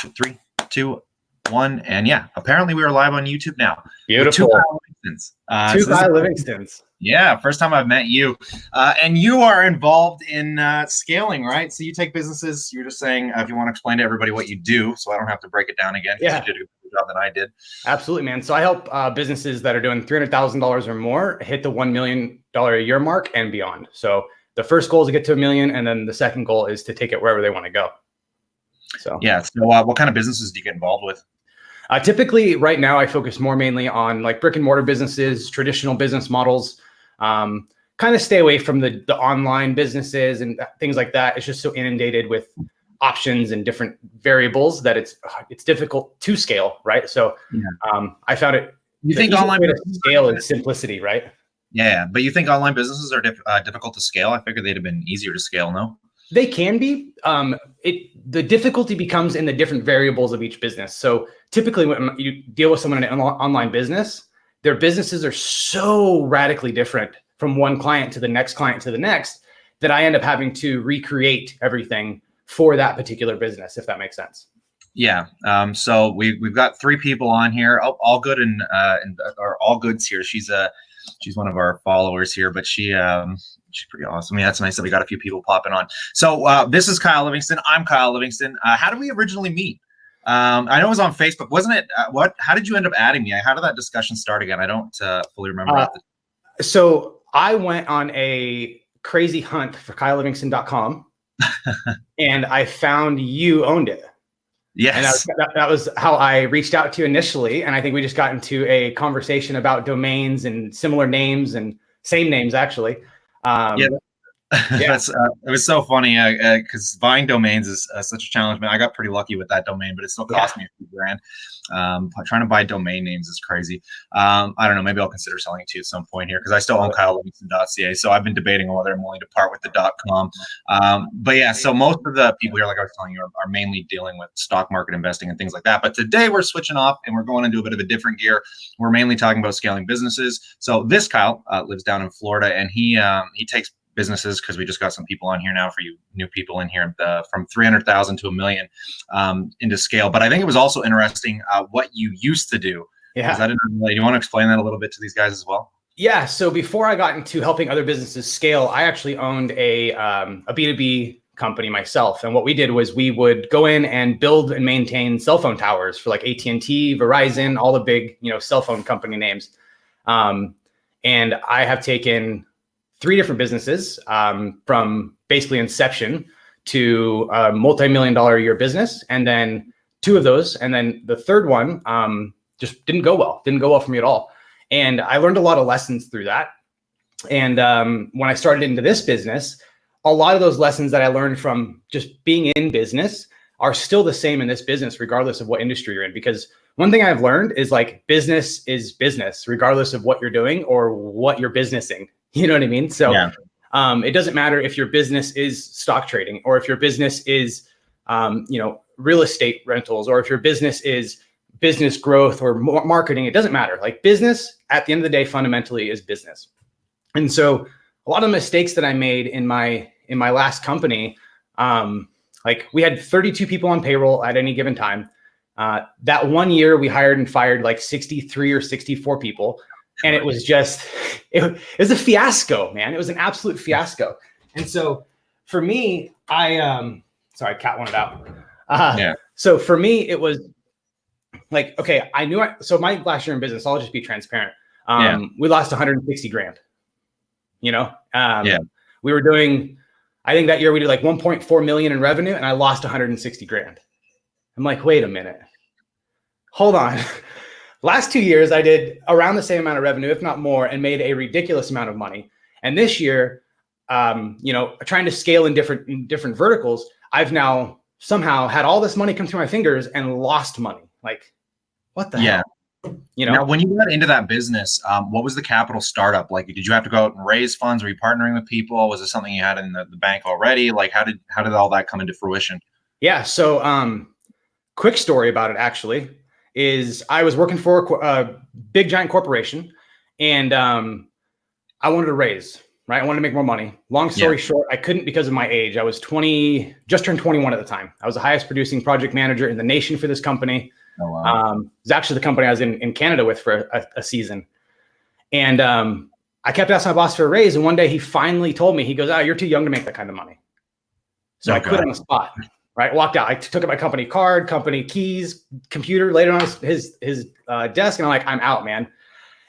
3, 2, 1, and yeah, apparently we are live on YouTube now. Beautiful. Two Kyle Livingstons. Kyle Livingstons. Yeah, first time I've met you, and you are involved in scaling, right? So you take businesses. You're just saying if you want to explain to everybody what you do, so I don't have to break it down again. Yeah, you did a good job than I did. Absolutely, man. So I help businesses that are doing $300,000 or more hit the $1 million a year mark and beyond. So the first goal is to get to $1 million, and then the second goal is to take it wherever they want to go. So yeah. So what kind of businesses do you get involved with? Typically, right now, I focus mainly on like brick and mortar businesses, traditional business models. Kind of stay away from the online businesses and things like that. It's just so inundated with options and different variables that it's difficult to scale, right? So I found it. You think online way to scale is simplicity, right? Yeah, but you think online businesses are difficult to scale? I figured they'd have been easier to scale. No, they can be. The difficulty becomes in the different variables of each business. So typically, when you deal with someone in an online business, their businesses are so radically different from one client to the next client to the next that I end up having to recreate everything for that particular business, if that makes sense. Yeah. So we've got 3 people on here, all good and all goods here. She's one of our followers here, but she's pretty awesome. Yeah, that's nice that we got a few people popping on. So this is Kyle Livingston. I'm Kyle Livingston. How did we originally meet? I know it was on Facebook, wasn't it? How did you end up adding me? How did that discussion start again? I don't fully remember. So I went on a crazy hunt for KyleLivingston.com and I found you owned it. Yes. And that was how I reached out to you initially. And I think we just got into a conversation about domains and similar names and same names, actually. It was so funny because buying domains is such a challenge. Man, I got pretty lucky with that domain, but it still cost me a few grand. Trying to buy domain names is crazy. I don't know. Maybe I'll consider selling it to you at some point here because I still own KyleLivingston.ca. So I've been debating whether I'm willing to part with the .com. But yeah, so most of the people here, like I was telling you, are mainly dealing with stock market investing and things like that. But today we're switching off and we're going into a bit of a different gear. We're mainly talking about scaling businesses. So this Kyle lives down in Florida, and he takes businesses, because we just got some people on here now for you new people in here, from 300,000 to $1 million into scale. But I think it was also interesting what you used to do. Yeah. Do you want to explain that a little bit to these guys as well? Yeah. So before I got into helping other businesses scale, I actually owned a B2B company myself. And what we did was we would go in and build and maintain cell phone towers for like AT&T, Verizon, all the big, cell phone company names. And I have taken 3 different businesses from basically inception to a multi-million-dollar a year business. And then 2 of those. And then the third one just didn't go well for me at all. And I learned a lot of lessons through that. And when I started into this business, a lot of those lessons that I learned from just being in business are still the same in this business, regardless of what industry you're in. Because one thing I've learned is like business is business, regardless of what you're doing or what you're businessing. You know what I mean? So it doesn't matter if your business is stock trading, or if your business is, real estate rentals, or if your business is business growth or marketing. It doesn't matter. Like business at the end of the day, fundamentally is business. And so a lot of mistakes that I made in my last company, like we had 32 people on payroll at any given time. That 1 year we hired and fired like 63 or 64 people. And it was just, it was a fiasco, man. It was an absolute fiasco. And so for me, sorry, cat wanted out. So for me, it was like, okay, so my last year in business, I'll just be transparent. We lost 160 grand, we were doing, I think that year we did like 1.4 million in revenue and I lost 160 grand. I'm like, wait a minute, hold on. Last 2 years, I did around the same amount of revenue, if not more, and made a ridiculous amount of money. And this year, trying to scale in different verticals, I've now somehow had all this money come through my fingers and lost money. Like, what the hell? Now, when you got into that business, what was the capital startup like? Did you have to go out and raise funds? Were you partnering with people? Was it something you had in the bank already? Like, how did all that come into fruition? Yeah. So, quick story about it actually is I was working for a big giant corporation, and I wanted to raise. right? I wanted to make more money. Long story short, I couldn't because of my age. I was 20, just turned 21 at the time. I was the highest producing project manager in the nation for this company. Oh, wow. It was actually the company I was in Canada with for a season. And I kept asking my boss for a raise. And one day he finally told me, he goes, "Oh, you're too young to make that kind of money." So I quit on the spot, right? Walked out. I took out my company card, company keys, computer, laid it on his desk. And I'm like, "I'm out, man."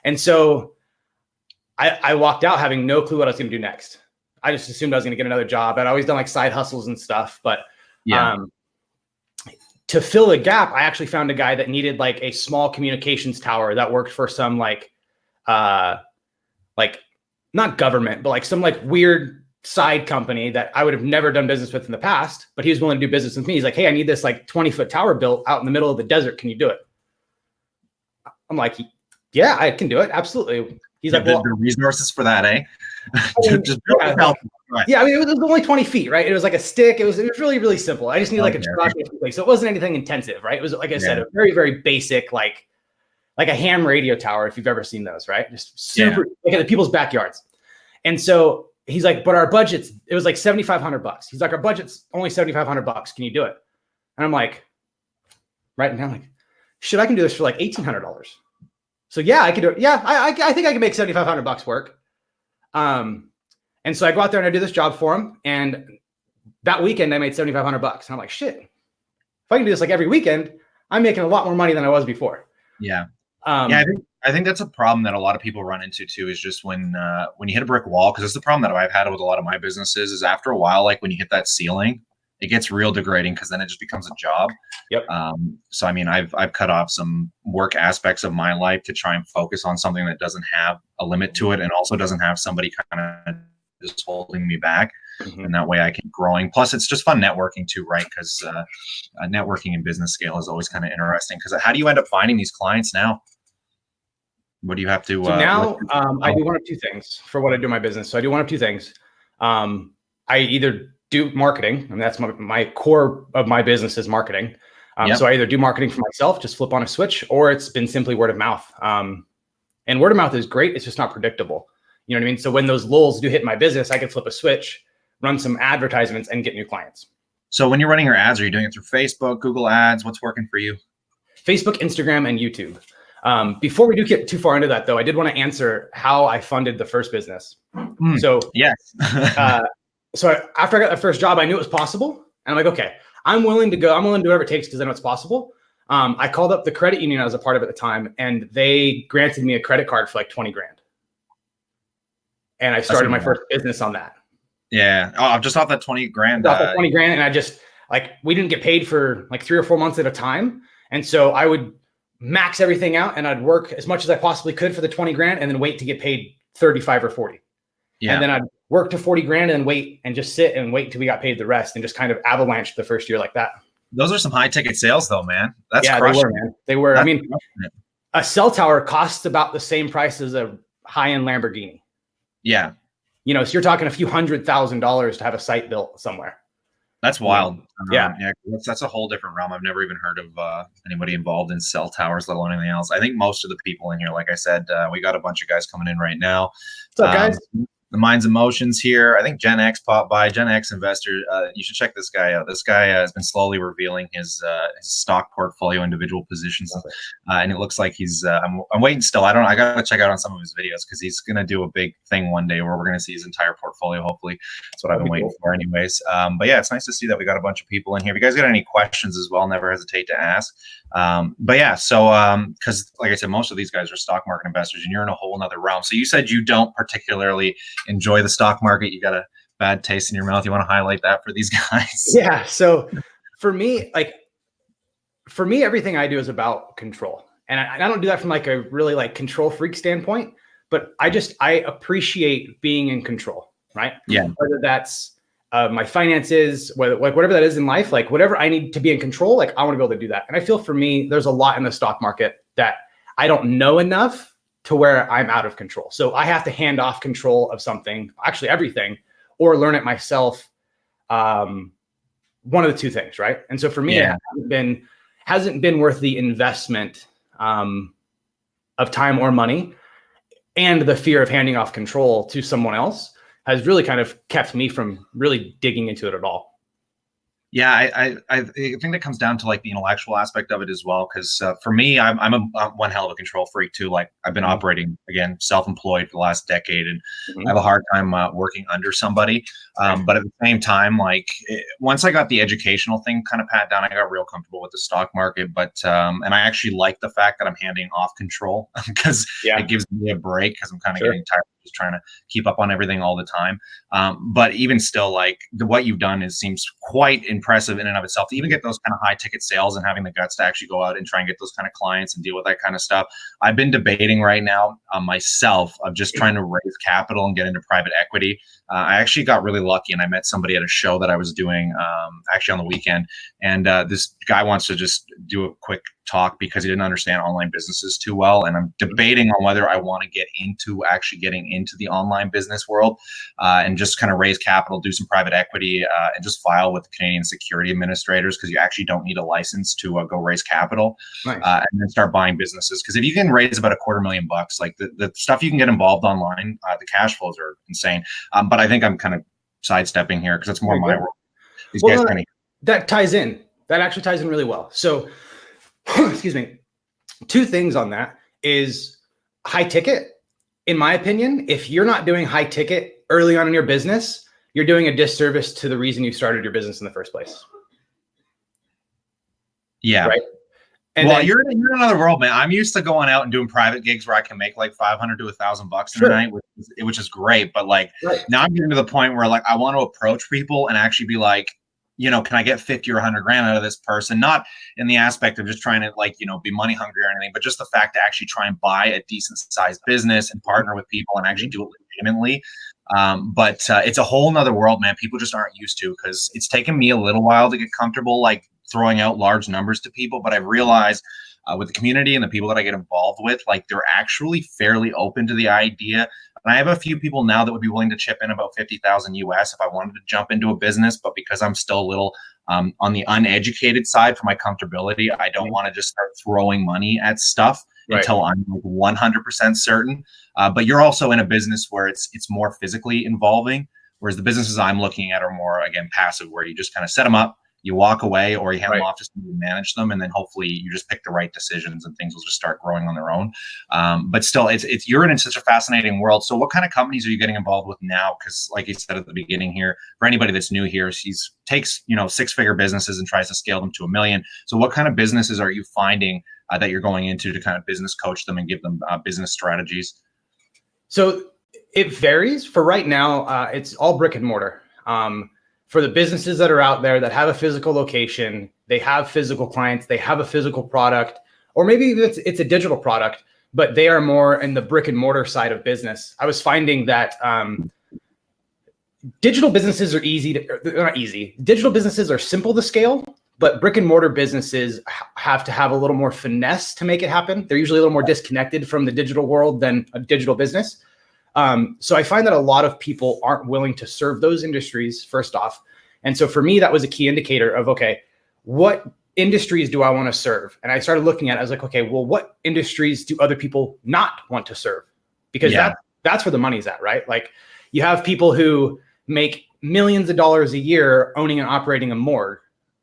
And so I walked out having no clue what I was going to do next. I just assumed I was going to get another job. I'd always done like side hustles and stuff, but to fill the gap, I actually found a guy that needed like a small communications tower that worked for some like not government, but like some like weird side company that I would have never done business with in the past, but he was willing to do business with me. He's like, "Hey, I need this like 20-foot tower built out in the middle of the desert. Can you do it?" I'm like, "Yeah, I can do it. Absolutely." He's like, "Well, the resources for that, eh?" Just yeah, I mean, it was only 20 feet, right? It was like a stick. It was really, really simple. I just needed like a truck, so it wasn't anything intensive, right? It was, like I said, a very, very basic, like a ham radio tower, if you've ever seen those, right? Just super, like in the people's backyards. And so he's like, "But our budget's," it was like $7,500. He's like, "Our budget's only $7,500. Can you do it?" And I'm like, right now, like, shit, I can do this for like $1,800. So yeah, I could do it. Yeah, I think I can make $7,500 work. And so I go out there and I do this job for him. And that weekend I made $7,500. And I'm like, shit, if I can do this like every weekend, I'm making a lot more money than I was before. Yeah. I think that's a problem that a lot of people run into too, is just when you hit a brick wall, because it's the problem that I've had with a lot of my businesses is after a while, like when you hit that ceiling, it gets real degrading because then it just becomes a job. Yep. So, I mean, I've cut off some work aspects of my life to try and focus on something that doesn't have a limit to it and also doesn't have somebody kind of just holding me back. Mm-hmm. And that way I keep growing. Plus, it's just fun networking too, right? Because networking in business scale is always kind of interesting. Because how do you end up finding these clients now? What do you have to? So now I do one of two things for what I do in my business. So I do one of two things. I either do marketing, and that's my core of my business is marketing. So I either do marketing for myself, just flip on a switch, or it's been simply word of mouth. And word of mouth is great. It's just not predictable. You know what I mean? So when those lulls do hit my business, I can flip a switch, run some advertisements, and get new clients. So when you're running your ads, are you doing it through Facebook, Google Ads? What's working for you? Facebook, Instagram, and YouTube. Before we do get too far into that, though, I did want to answer how I funded the first business. So yes. So after I got that first job, I knew it was possible. And I'm like, okay, I'm willing to go. I'm willing to do whatever it takes because I know it's possible. I called up the credit union I was a part of at the time, and they granted me a credit card for like 20 grand. And I started my first business on that. Yeah. Oh, I'm just off that 20 grand. Off that 20 grand. And I just we didn't get paid for like 3 or 4 months at a time. And so I would max everything out and I'd work as much as I possibly could for the 20 grand and then wait to get paid 35 or 40. Yeah. And then I'd work to 40 grand and wait and just sit and wait until we got paid the rest and just kind of avalanche the first year like that. Those are some high ticket sales though, man. That's they were, man. They were. I mean, a cell tower costs about the same price as a high-end Lamborghini. Yeah. You know, so you're talking a few $100,000 to have a site built somewhere. That's wild. Yeah. That's a whole different realm. I've never even heard of anybody involved in cell towers, let alone anything else. I think most of the people in here, like I said, we got a bunch of guys coming in right now. What's up, guys? The Minds and Motions here. I think Gen X popped by. Gen X investor. You should check this guy out. This guy has been slowly revealing his stock portfolio, individual positions, and it looks like he's. I'm waiting still. I got to check out on some of his videos because he's gonna do a big thing one day where we're gonna see his entire portfolio. Hopefully, that's what I've been waiting for, anyways. But yeah, it's nice to see that we got a bunch of people in here. If you guys got any questions as well, never hesitate to ask. But yeah, so because like I said, most of these guys are stock market investors, and you're in a whole nother realm. So you said you don't particularly enjoy the stock market. You got a bad taste in your mouth. You want to highlight that for these guys? Yeah. So for me, everything I do is about control. And I don't do that from like a really control freak standpoint, but I appreciate being in control, right? Yeah. Whether that's my finances, whatever that is in life, whatever I need to be in control, I want to be able to do that. And I feel for me, there's a lot in the stock market that I don't know enough to where I'm out of control. So I have to hand off control of something, actually everything, or learn it myself. One of the two things, right? And so for me, it hasn't been worth the investment of time or money and the fear of handing off control to someone else has really kind of kept me from really digging into it at all. Yeah, I think that comes down to like the intellectual aspect of it as well. Because for me, I'm one hell of a control freak too. Like I've been operating again self-employed for the last decade, and I have a hard time working under somebody. But at the same time, like once I got the educational thing kind of pat down, I got real comfortable with the stock market. But and I actually like the fact that I'm handing off control because it gives me a break because I'm kind of getting tired of just trying to keep up on everything all the time. But even still, like what you've done seems quite impressive in and of itself to even get those kind of high ticket sales and having the guts to actually go out and try and get those kind of clients and deal with that kind of stuff. I've been debating right now myself of just trying to raise capital and get into private equity. I actually got really lucky and I met somebody at a show that I was doing actually on the weekend. And this guy wants to just do a quick talk because he didn't understand online businesses too well. And I'm debating on whether I want to get into actually getting into the online business world and just kind of raise capital, do some private equity and just file with the Canadian security administrators because you actually don't need a license to go raise capital. Nice. And then start buying businesses. Because if you can raise about $250,000, like the stuff you can get involved online, the cash flows are insane. But I think I'm kind of sidestepping here because it's more my world. Well, that ties in. That actually ties in really well. So, excuse me, two things on that is high ticket. In my opinion, if you're not doing high ticket early on in your business, you're doing a disservice to the reason you started your business in the first place. Yeah. Right. And well, you're in another world, man. I'm used to going out and doing private gigs where I can make like $500 to $1,000 in a night, which is great. But like now I'm getting to the point where like I want to approach people and actually be like, you know, can I get 50 or 100 grand out of this person? Not in the aspect of just trying to like, you know, be money hungry or anything, but just the fact to actually try and buy a decent sized business and partner with people and actually do it legitimately. But it's a whole nother world, man. People just aren't used to because it's taken me a little while to get comfortable, like throwing out large numbers to people. But I've realized with the community and the people that I get involved with, like they're actually fairly open to the idea. And I have a few people now that would be willing to chip in about 50,000 US if I wanted to jump into a business. But because I'm still a little on the uneducated side for my comfortability, I don't want to just start throwing money at stuff until I'm like 100% certain. But you're also in a business where it's more physically involving, whereas the businesses I'm looking at are more, again, passive, where you just kind of set them up, you walk away, or you hand them off to somebody to manage them, and then hopefully you just pick the right decisions and things will just start growing on their own. But still, you're in such a fascinating world. So what kind of companies are you getting involved with now? Because like you said at the beginning here, for anybody that's new here, takes 6-figure businesses and tries to scale them to $1 million. So what kind of businesses are you finding that you're going into to kind of business coach them and give them business strategies? So it varies. For right now, it's all brick and mortar. For the businesses that are out there that have a physical location, they have physical clients, they have a physical product, or maybe it's a digital product, but they are more in the brick and mortar side of business. I was finding that digital businesses are they're not easy. Digital businesses are simple to scale, but brick and mortar businesses have to have a little more finesse to make it happen. They're usually a little more disconnected from the digital world than a digital business. So I find that a lot of people aren't willing to serve those industries first off. And so for me, that was a key indicator of, okay, what industries do I want to serve? And I started looking at it, I was like, okay, well, what industries do other people not want to serve? Because that's where the money's at, right? Like you have people who make millions of dollars a year owning and operating a morgue.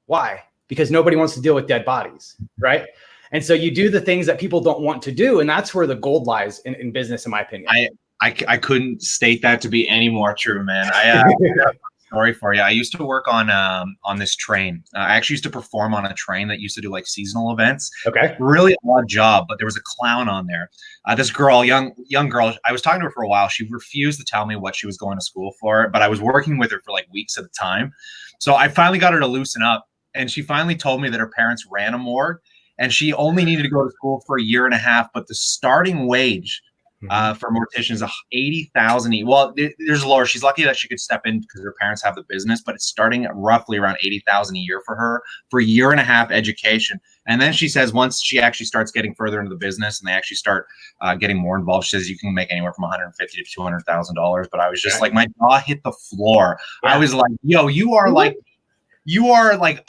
Why? Because nobody wants to deal with dead bodies, right? And so you do the things that people don't want to do. And that's where the gold lies in business, in my opinion. I couldn't state that to be any more true, man. I have a story for you. I used to work on this train. I actually used to perform on a train that used to do like seasonal events. Okay. Really odd job, but there was a clown on there. This girl, young girl, I was talking to her for a while. She refused to tell me what she was going to school for, but I was working with her for like weeks at a time. So I finally got her to loosen up, and she finally told me that her parents ran a morgue, and she only needed to go to school for 1.5 years, but the starting wage for morticians, $80,000. Well, there's lower. She's lucky that she could step in because her parents have the business, but it's starting at roughly around $80,000 a year for her for 1.5 years education. And then she says once she actually starts getting further into the business and they actually start getting more involved, she says you can make anywhere from $150,000 to $200,000. But I was just like, my jaw hit the floor. Yeah. I was like, yo, you are like,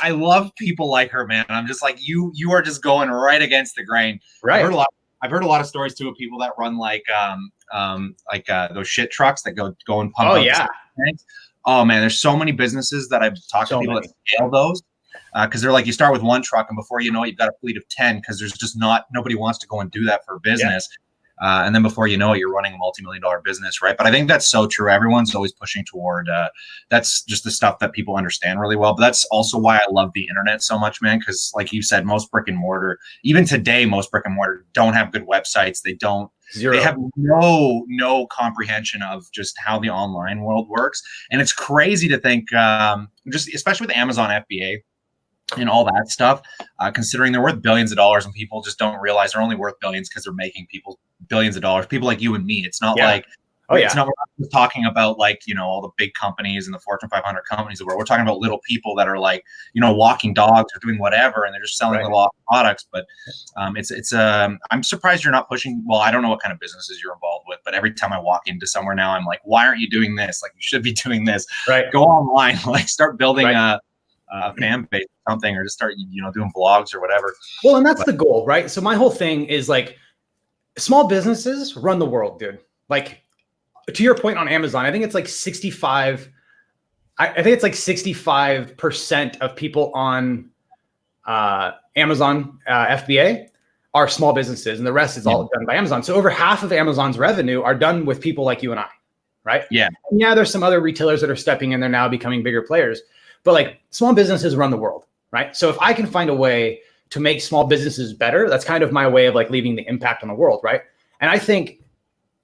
I love people like her, man. I'm just like, you are just going right against the grain. Right. I heard a lot of I've heard a lot of stories too of people that run like those shit trucks that go and pump out the tanks. Oh man, there's so many businesses that I've talked to people that scale those. Because they're like, you start with one truck, and before you know it, you've got a fleet of 10, because there's just nobody wants to go and do that for business. And then before you know it, you're running a multi-million-dollar business, right? But I think that's so true. Everyone's always pushing toward that's just the stuff that people understand really well. But that's also why I love the internet so much, man. Because like you said, most brick and mortar, even today, most brick and mortar don't have good websites. They have no comprehension of just how the online world works. And it's crazy to think, just especially with Amazon FBA and all that stuff, considering they're worth billions of dollars, and people just don't realize they're only worth billions because they're making people billions of dollars. People like you and me. It's not like, it's not, we're not talking about like, all the big companies and the Fortune 500 companies where we're talking about little people that are like, walking dogs or doing whatever, and they're just selling little products. But I'm surprised you're not pushing. Well, I don't know what kind of businesses you're involved with, but every time I walk into somewhere now, I'm like, why aren't you doing this? Like, you should be doing this. Right. Go online, like start building a fan base or something, or just start, doing vlogs or whatever. Well, and that's the goal, right? So my whole thing is like, small businesses run the world, dude. Like, to your point on Amazon, I think it's like 65%. I think it's like 65% of people on Amazon FBA are small businesses, and the rest is all done by Amazon. So over half of Amazon's revenue are done with people like you and I, right? Yeah. And yeah, there's some other retailers that are stepping in there now, becoming bigger players. But like, small businesses run the world, right? So if I can find a way to make small businesses better, that's kind of my way of like leaving the impact on the world, right? And I think,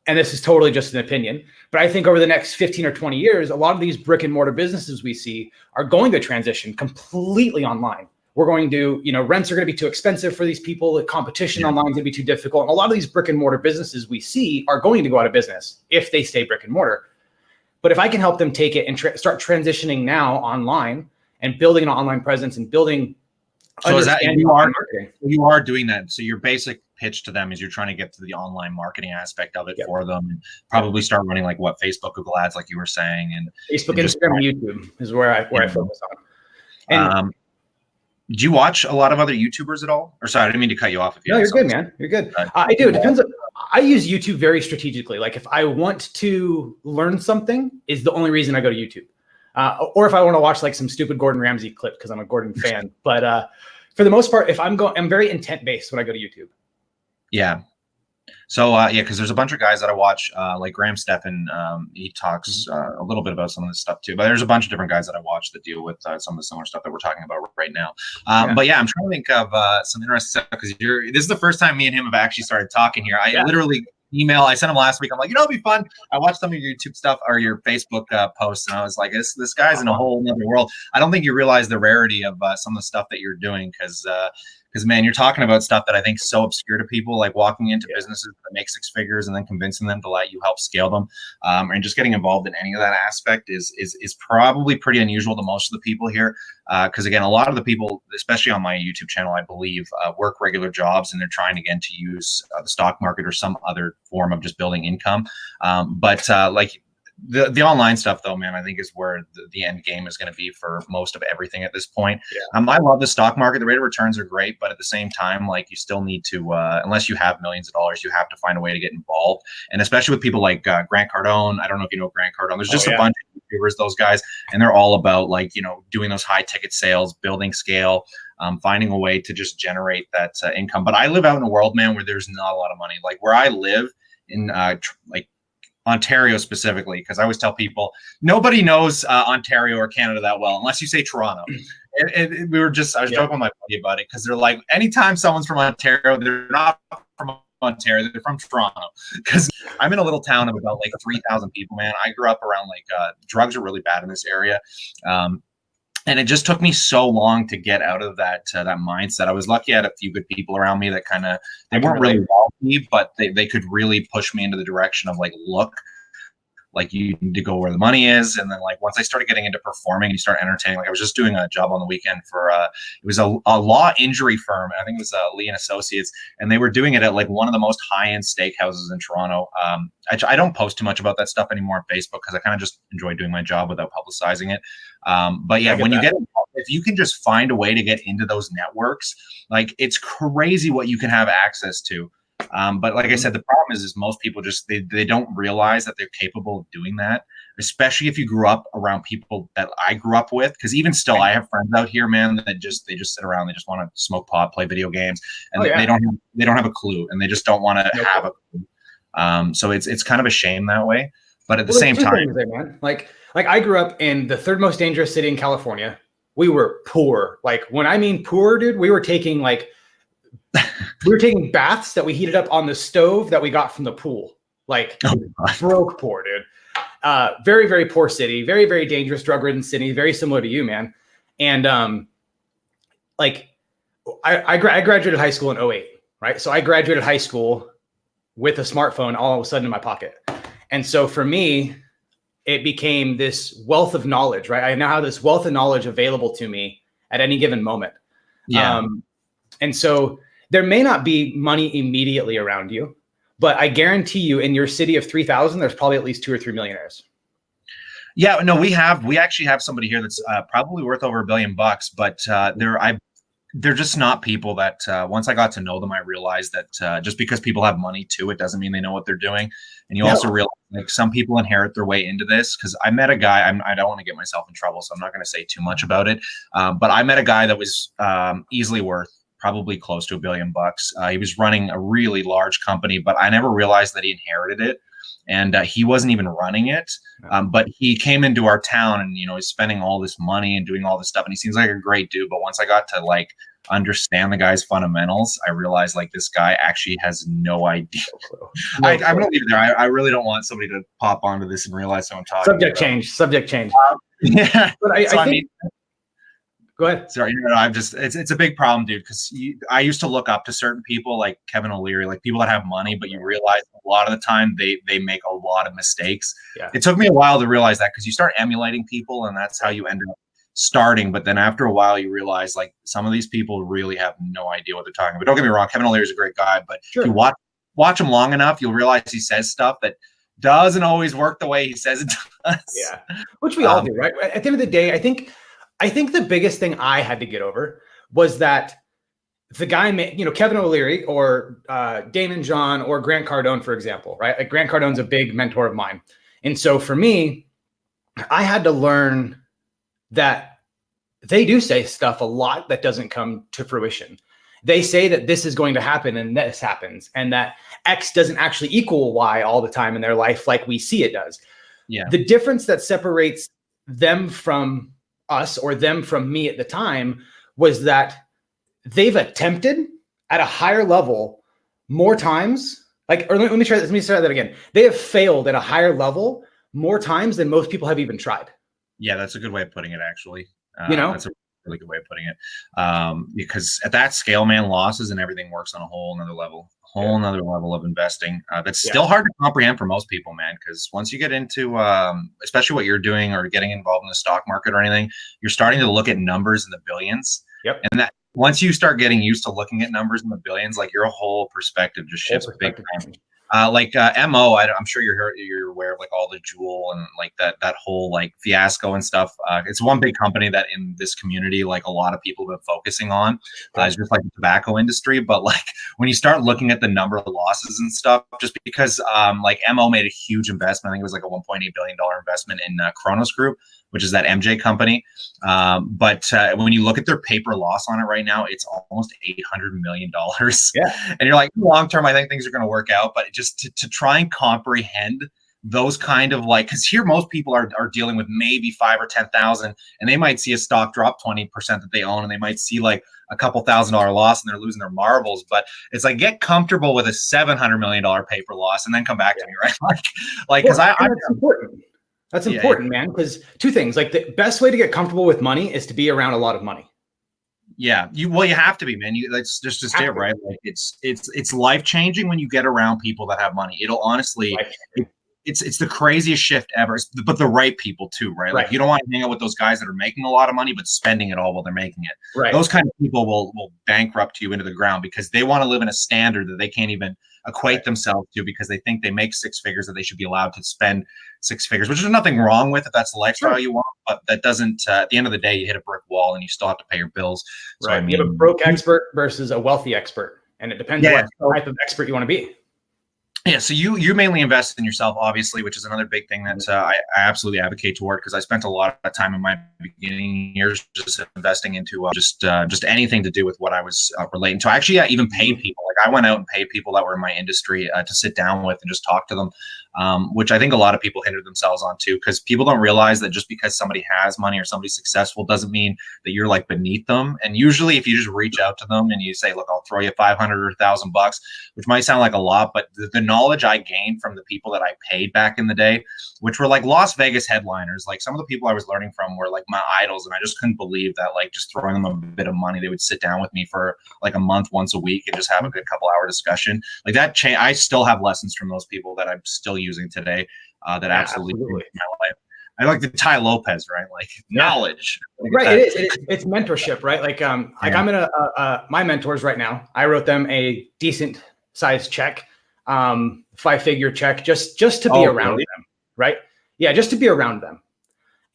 and this is totally just an opinion, but I think over the next 15 or 20 years, a lot of these brick and mortar businesses we see are going to transition completely online. We're going to, rents are going to be too expensive for these people. The competition online is going to be too difficult. And a lot of these brick and mortar businesses we see are going to go out of business if they stay brick and mortar. But if I can help them take it and start transitioning now online and building an online presence and building. So is that you are doing that? So your basic pitch to them is you're trying to get to the online marketing aspect of it for them, and probably start running like Facebook, Google Ads, like you were saying, and Facebook, Instagram, YouTube is where I focus on. And do you watch a lot of other YouTubers at all? Or sorry, I didn't mean to cut you off. No, you're good, man. You're good. I do. It depends. I use YouTube very strategically. Like if I want to learn something, is the only reason I go to YouTube. Or if I want to watch like some stupid Gordon Ramsay clip because I'm a Gordon fan. But for the most part, if I'm very intent based when I go to YouTube. Yeah. So because there's a bunch of guys that I watch, like Graham Stephan. He talks a little bit about some of this stuff too. But there's a bunch of different guys that I watch that deal with some of the similar stuff that we're talking about right now. But yeah, I'm trying to think of some interesting stuff, because this is the first time me and him have actually started talking here. I literally I sent him last week. I'm like, it'll be fun. I watched some of your YouTube stuff or your Facebook posts, and I was like, this guy's in a whole other world. I don't think you realize the rarity of some of the stuff that you're doing, because man, you're talking about stuff that I think is so obscure to people, like walking into businesses that make six figures and then convincing them to let you help scale them, and just getting involved in any of that aspect is probably pretty unusual to most of the people here. Because again, a lot of the people, especially on my YouTube channel, I believe, work regular jobs, and they're trying again to use the stock market or some other form of just building income. But like the online stuff, though, man, I think is where the end game is going to be for most of everything at this point. I love the stock market. The rate of returns are great, but at the same time, like, you still need to, unless you have millions of dollars, you have to find a way to get involved. And especially with people like Grant Cardone. I don't know if you know Grant Cardone. There's just a bunch of YouTubers, those guys, and they're all about like, doing those high ticket sales, building scale, finding a way to just generate that income. But I live out in a world, man, where there's not a lot of money. Like where I live in like Ontario specifically, because I always tell people nobody knows Ontario or Canada that well unless you say Toronto. I was joking with my buddy about it, because they're like, anytime someone's from Ontario, they're not from Ontario, they're from Toronto. Because I'm in a little town of about like 3,000 people, man. I grew up around like drugs are really bad in this area. And it just took me so long to get out of that mindset. I was lucky I had a few good people around me that they weren't really wealthy, but they could really push me into the direction of like, look, like you need to go where the money is. And then like once I started getting into performing and you start entertaining, like I was just doing a job on the weekend for it was a law injury firm. I think it was Lee and Associates, and they were doing it at like one of the most high-end steakhouses in Toronto. I don't post too much about that stuff anymore on Facebook, because I kind of just enjoy doing my job without publicizing it. But yeah, when you get, if you can just find a way to get into those networks, like it's crazy what you can have access to. But like I said, the problem is most people just they don't realize that they're capable of doing that, especially if you grew up around people that I grew up with. Because even still, I have friends out here, man, that they just sit around, they just want to smoke pot, play video games, and they don't have a clue, and they just don't want to have a clue. So it's kind of a shame that way. But at the same time, there, man. Like I grew up in the third most dangerous city in California. We were poor. Like when I mean poor, dude, we were taking baths that we heated up on the stove that we got from the pool. Like broke poor, dude. Very, very poor city, very, very dangerous, drug-ridden city, very similar to you, man. And I graduated high school in 2008, right? So I graduated high school with a smartphone all of a sudden in my pocket. And so for me, it became this wealth of knowledge, right? I now have this wealth of knowledge available to me at any given moment. Yeah. And so there may not be money immediately around you, but I guarantee you in your city of 3,000, there's probably at least 2 or 3 millionaires. Yeah, no, we actually have somebody here that's probably worth over $1 billion, but they're just not people that once I got to know them, I realized that just because people have money too, it doesn't mean they know what they're doing. And you also realize like some people inherit their way into this. Because I met a guy, I don't want to get myself in trouble, so I'm not going to say too much about it. But I met a guy that was easily worth probably close to $1 billion. He was running a really large company, but I never realized that he inherited it. And he wasn't even running it. But he came into our town and, he's spending all this money and doing all this stuff. And he seems like a great dude. But once I got to understand the guy's fundamentals, I realized this guy actually has no idea. I'm going to leave it there. I really don't want somebody to pop onto this and realize who I'm talking about. Subject change. Yeah. But I think go ahead. Sorry, it's a big problem, dude. Because I used to look up to certain people like Kevin O'Leary, like people that have money, but you realize a lot of the time they make a lot of mistakes. Yeah. It took me a while to realize that because you start emulating people, and that's how you end up starting. But then after a while, you realize some of these people really have no idea what they're talking about. Don't get me wrong, Kevin O'Leary is a great guy, but if you watch him long enough, you'll realize he says stuff that doesn't always work the way he says it does. Yeah, which we all do, right? At the end of the day, I think the biggest thing I had to get over was that the guy, Kevin O'Leary or Damon John or Grant Cardone, for example, right? Like Grant Cardone's a big mentor of mine. And so for me, I had to learn that they do say stuff a lot that doesn't come to fruition. They say that this is going to happen and this happens, and that X doesn't actually equal Y all the time in their life like we see it does. Yeah. The difference that separates them from us or them from me at the time was that they've attempted at a higher level more times. Let me start that again. They have failed at a higher level more times than most people have even tried. Yeah, that's a good way of putting it, actually. That's a really good way of putting it. Because at that scale, man, losses and everything works on a whole nother level. Another level of investing that's still hard to comprehend for most people, man, because once you get into especially what you're doing or getting involved in the stock market or anything, you're starting to look at numbers in the billions. Yep. And that once you start getting used to looking at numbers in the billions, your whole perspective just shifts big time. MO, I'm sure you're aware of all the Juul and that whole fiasco and stuff. It's one big company that in this community, a lot of people have been focusing on. It's just the tobacco industry. But when you start looking at the number of losses and stuff, just because MO made a huge investment, I think it was a $1.8 billion investment in Kronos Group, which is that MJ company. But when you look at their paper loss on it right now, it's almost $800 million. Yeah. And you're long term, I think things are going to work out. But just to try and comprehend those kind of because here most people are dealing with maybe 5 or 10,000, and they might see a stock drop 20% that they own, and they might see a couple $1,000 loss, and they're losing their marbles. But it's get comfortable with a $700 million paper loss, and then come back to me, right? Because that's important. That's important, man, because two things. The best way to get comfortable with money is to be around a lot of money. Yeah, you have to be, man. That's just it, right? It's life changing when you get around people that have money. It'll honestly, it's the craziest shift ever. But the right people too, right? You don't want to hang out with those guys that are making a lot of money but spending it all while they're making it. Right. Those kind of people will bankrupt you into the ground because they want to live in a standard that they can't even equate themselves to because they think they make 6 figures, that they should be allowed to spend 6 figures, which there's nothing wrong with if that's the lifestyle you want. But that doesn't. At the end of the day, you hit a brick wall and you still have to pay your bills. So right. You have a broke expert versus a wealthy expert. And it depends what type of expert you want to be. Yeah, so you mainly invest in yourself, obviously, which is another big thing that I absolutely advocate toward, because I spent a lot of time in my beginning years just investing into just anything to do with what I was relating to. I actually even paid people. Like I went out and paid people that were in my industry to sit down with and just talk to them, which I think a lot of people hinder themselves on too, because people don't realize that just because somebody has money or somebody's successful doesn't mean that you're like beneath them. And usually, if you just reach out to them and you say, "Look, I'll throw you $500 or $1,000," which might sound like a lot, but the knowledge I gained from the people that I paid back in the day, which were like Las Vegas headliners, like some of the people I was learning from were like my idols, and I just couldn't believe that like just throwing them a bit of money, they would sit down with me for like a month once a week and just have a good couple hour discussion. Like that I still have lessons from those people that I'm still using today that absolutely changed my life. I like the Ty Lopez, right? Like knowledge. Right. It is. It's mentorship, right? Like, like I'm in my mentors right now, I wrote them a decent size check, 5-figure check, just to be around them. Right. Yeah. Just to be around them.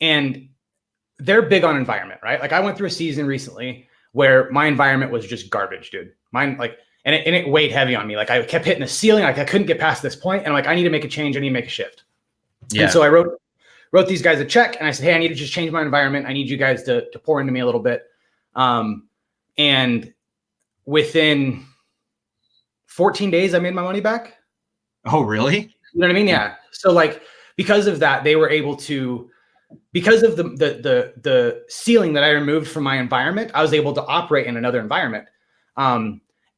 And they're big on environment, right? Like I went through a season recently where my environment was just garbage, dude. Mine, like, and it weighed heavy on me. Like I kept hitting the ceiling. Like I couldn't get past this point. And I'm like, I need to make a change. I need to make a shift. Yeah. And so I wrote these guys a check and I said, hey, I need to just change my environment. I need you guys to pour into me a little bit. And within 14 days, I made my money back. Oh, really? You know what I mean? Yeah. So like, because of that, they were able to, because of the ceiling that I removed from my environment, I was able to operate in another environment.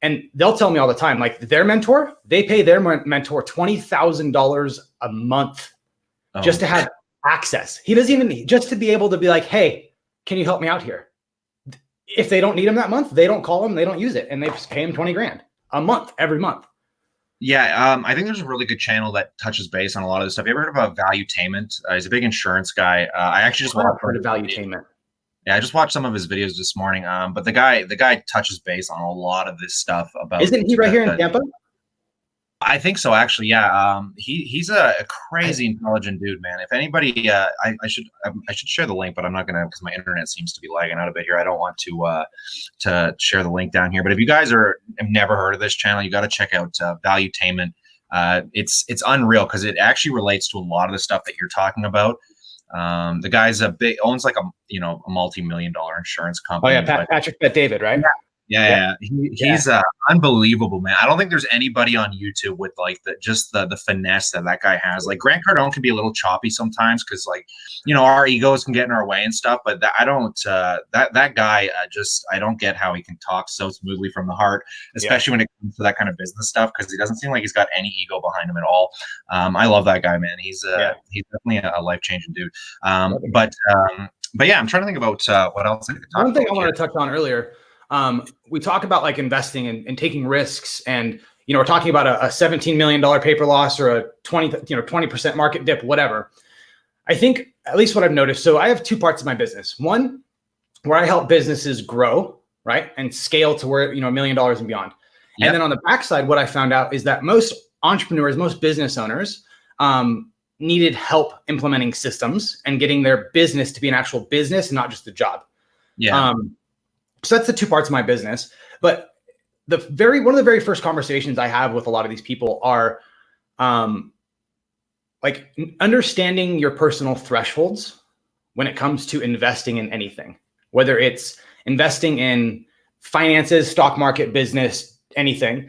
And they'll tell me all the time, like their mentor, they pay their mentor $20,000 a month just to have access. He doesn't even need, just to be able to be like, hey, can you help me out here? If they don't need him that month, they don't call him, they don't use it. And they just pay him 20 grand a month, every month. Yeah, I think there's a really good channel that touches base on a lot of this stuff. You ever heard about Valuetainment? He's a big insurance guy. I actually just watched Valuetainment. Yeah, I just watched some of his videos this morning. But the guy touches base on a lot of this stuff about. Isn't he right here in Tampa? I think so, actually. Yeah. He's a crazy intelligent dude, man. If anybody, I should share the link, but I'm not gonna, because my internet seems to be lagging out a bit here. I don't want to share the link down here. But if you guys have never heard of this channel, you got to check out Valuetainment. It's unreal because it actually relates to a lot of the stuff that you're talking about. The guy's owns like a multi-million-dollar insurance company. Oh yeah, Patrick Bet-David, right? Yeah. He's unbelievable, man. I don't think there's anybody on YouTube with like the finesse that guy has. Like Grant Cardone can be a little choppy sometimes because like, our egos can get in our way and stuff. But that guy I don't get how he can talk so smoothly from the heart, especially when it comes to that kind of business stuff, because he doesn't seem like he's got any ego behind him at all. I love that guy, man. He's definitely a life-changing dude. But yeah, I'm trying to think about what else I could talk about. One thing I wanted to touch on earlier. We talk about like investing and taking risks, and we're talking about a $17 million paper loss or a 20% market dip, whatever. I think at least what I've noticed. So I have two parts of my business. One, where I help businesses grow, right, and scale to where $1 million and beyond. Yep. And then on the backside, what I found out is that most entrepreneurs, most business owners, needed help implementing systems and getting their business to be an actual business and not just a job. Yeah. So that's the two parts of my business. But one of the very first conversations I have with a lot of these people are like understanding your personal thresholds when it comes to investing in anything, whether it's investing in finances, stock market, business, anything,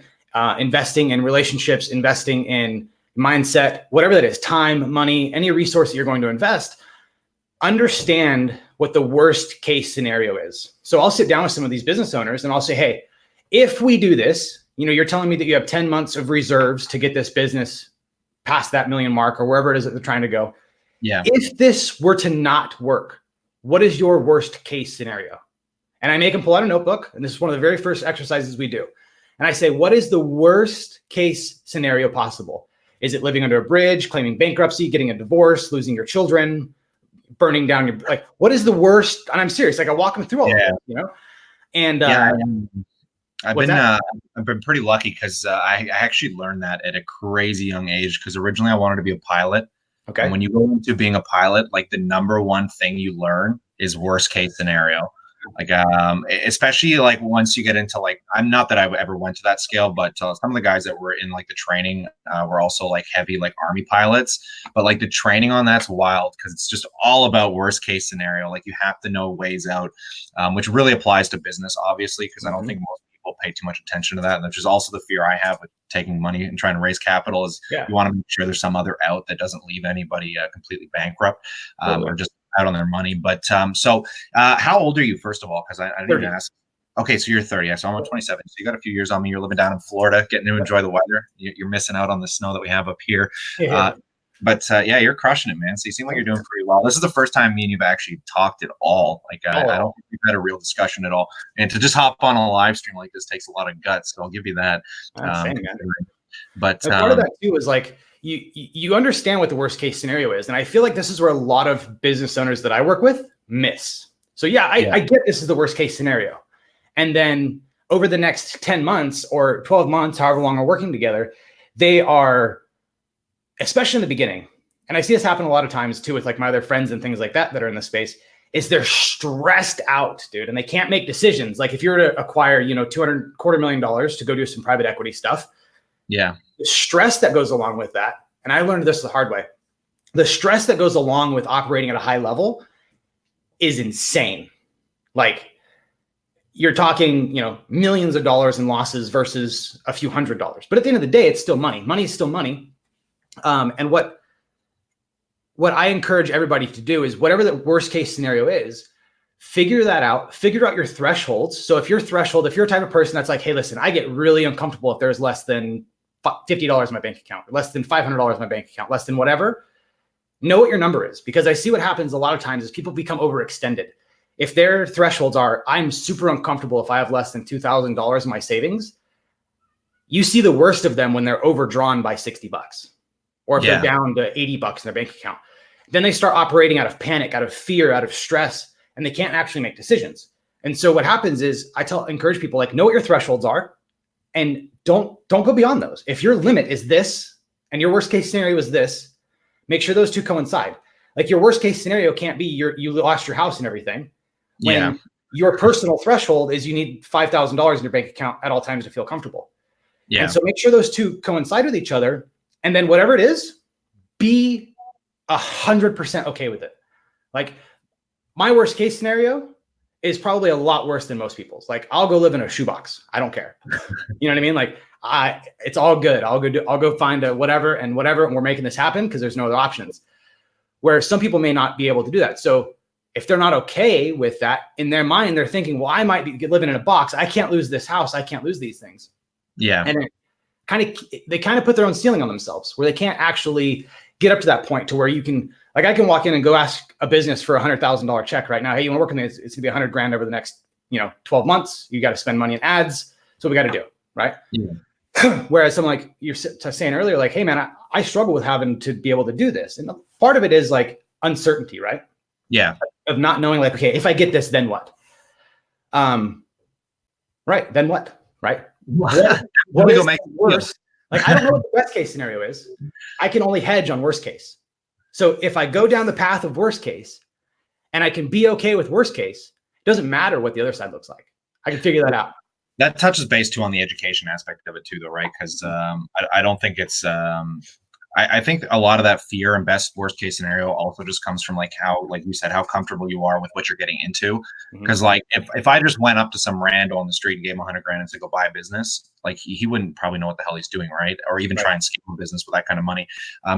investing in relationships, investing in mindset, whatever that is, time, money, any resource that you're going to invest. Understand what the worst case scenario is. So I'll sit down with some of these business owners and I'll say, hey, if we do this, you're telling me that you have 10 months of reserves to get this business past that million mark or wherever it is that they're trying to go. Yeah. If this were to not work, what is your worst case scenario? And I make them pull out a notebook. And this is one of the very first exercises we do. And I say, what is the worst case scenario possible? Is it living under a bridge, claiming bankruptcy, getting a divorce, losing your children, burning down your, like, what is the worst? And I'm serious. Like I walk them through all of it, And I've been pretty lucky because I actually learned that at a crazy young age. Because originally I wanted to be a pilot. Okay. And when you go into being a pilot, like the number one thing you learn is worst case scenario. Like, especially like once you get into like, I'm not that I ever went to that scale, but some of the guys that were in like the training were also like heavy, like Army pilots, but like the training on that's wild because it's just all about worst case scenario. Like you have to know ways out, which really applies to business, obviously, because I don't think most people pay too much attention to that. Which is also the fear I have with taking money and trying to raise capital is you want to make sure there's some other out that doesn't leave anybody completely bankrupt or just out on their money. But so how old are you, first of all? Because I didn't even ask. Okay, so you're 30. So I'm 27. So you got a few years on me. You're living down in Florida, getting to enjoy the weather. You're missing out on the snow that we have up here. But yeah, you're crushing it, man. So you seem like you're doing pretty well. This is the first time me and you've actually talked at all. Like I don't think we've had a real discussion at all. And to just hop on a live stream like this takes a lot of guts. So I'll give you that. But part of that too is like you understand what the worst case scenario is, and I feel like this is where a lot of business owners that I work with miss. So I get this is the worst case scenario, and then over the next 10 months or 12 months, however long we're working together, they are, especially in the beginning, and I see this happen a lot of times too with like my other friends and things like that are in the space, is they're stressed out, dude, and they can't make decisions. Like if you were to acquire, $250,000 to go do some private equity stuff. Yeah. The stress that goes along with that, and I learned this the hard way, the stress that goes along with operating at a high level is insane. Like you're talking, millions of dollars in losses versus a few $100s. But at the end of the day, it's still money. Money is still money. And what I encourage everybody to do is whatever the worst case scenario is, figure that out, figure out your thresholds. So if you're a type of person that's like, hey, listen, I get really uncomfortable if there's less than $50 in my bank account, or less than $500 in my bank account, less than whatever, know what your number is. Because I see what happens a lot of times is people become overextended. If their thresholds are, I'm super uncomfortable if I have less than $2,000 in my savings, you see the worst of them when they're overdrawn by $60 or if they're down to $80 in their bank account. Then they start operating out of panic, out of fear, out of stress, and they can't actually make decisions. And so what happens is encourage people, like, know what your thresholds are and don't go beyond those. If your limit is this and your worst case scenario is this, make sure those two coincide. Like your worst case scenario can't be you lost your house and everything. When your personal threshold is you need $5,000 in your bank account at all times to feel comfortable. Yeah. And so make sure those two coincide with each other. And then whatever it is, be 100% okay with it. Like my worst case scenario is probably a lot worse than most people's. Like I'll go live in a shoebox. I don't care. You know what I mean? Like it's all good. I'll go find a whatever, and we're making this happen because there's no other options. Where some people may not be able to do that. So if they're not okay with that, in their mind, they're thinking, well, I might be living in a box. I can't lose this house. I can't lose these things. Yeah. And they kind of put their own ceiling on themselves where they can't actually get up to that point to where you can, like, I can walk in and go ask a business for $100,000 check right now. Hey, you want to work on this? It's gonna be $100,000 over the next, 12 months. You got to spend money in ads. So we got to do, right? Yeah. Whereas someone like you're saying earlier, like, hey man, I struggle with having to be able to do this. And part of it is like uncertainty, right? Yeah. Of not knowing, like, okay, if I get this, then what? Right. Then what? Right. What is worse? Like, I don't know what the best case scenario is. I can only hedge on worst case. So if I go down the path of worst case and I can be okay with worst case, it doesn't matter what the other side looks like. I can figure that out. That touches base too on the education aspect of it too, though, right? Because I don't think it's I think a lot of that fear and worst case scenario also just comes from like how, like you said, how comfortable you are with what you're getting into. Because like if I just went up to some rando on the street and gave him $100,000 and said go buy a business, like he wouldn't probably know what the hell he's doing, right? Or even try and scale a business with that kind of money.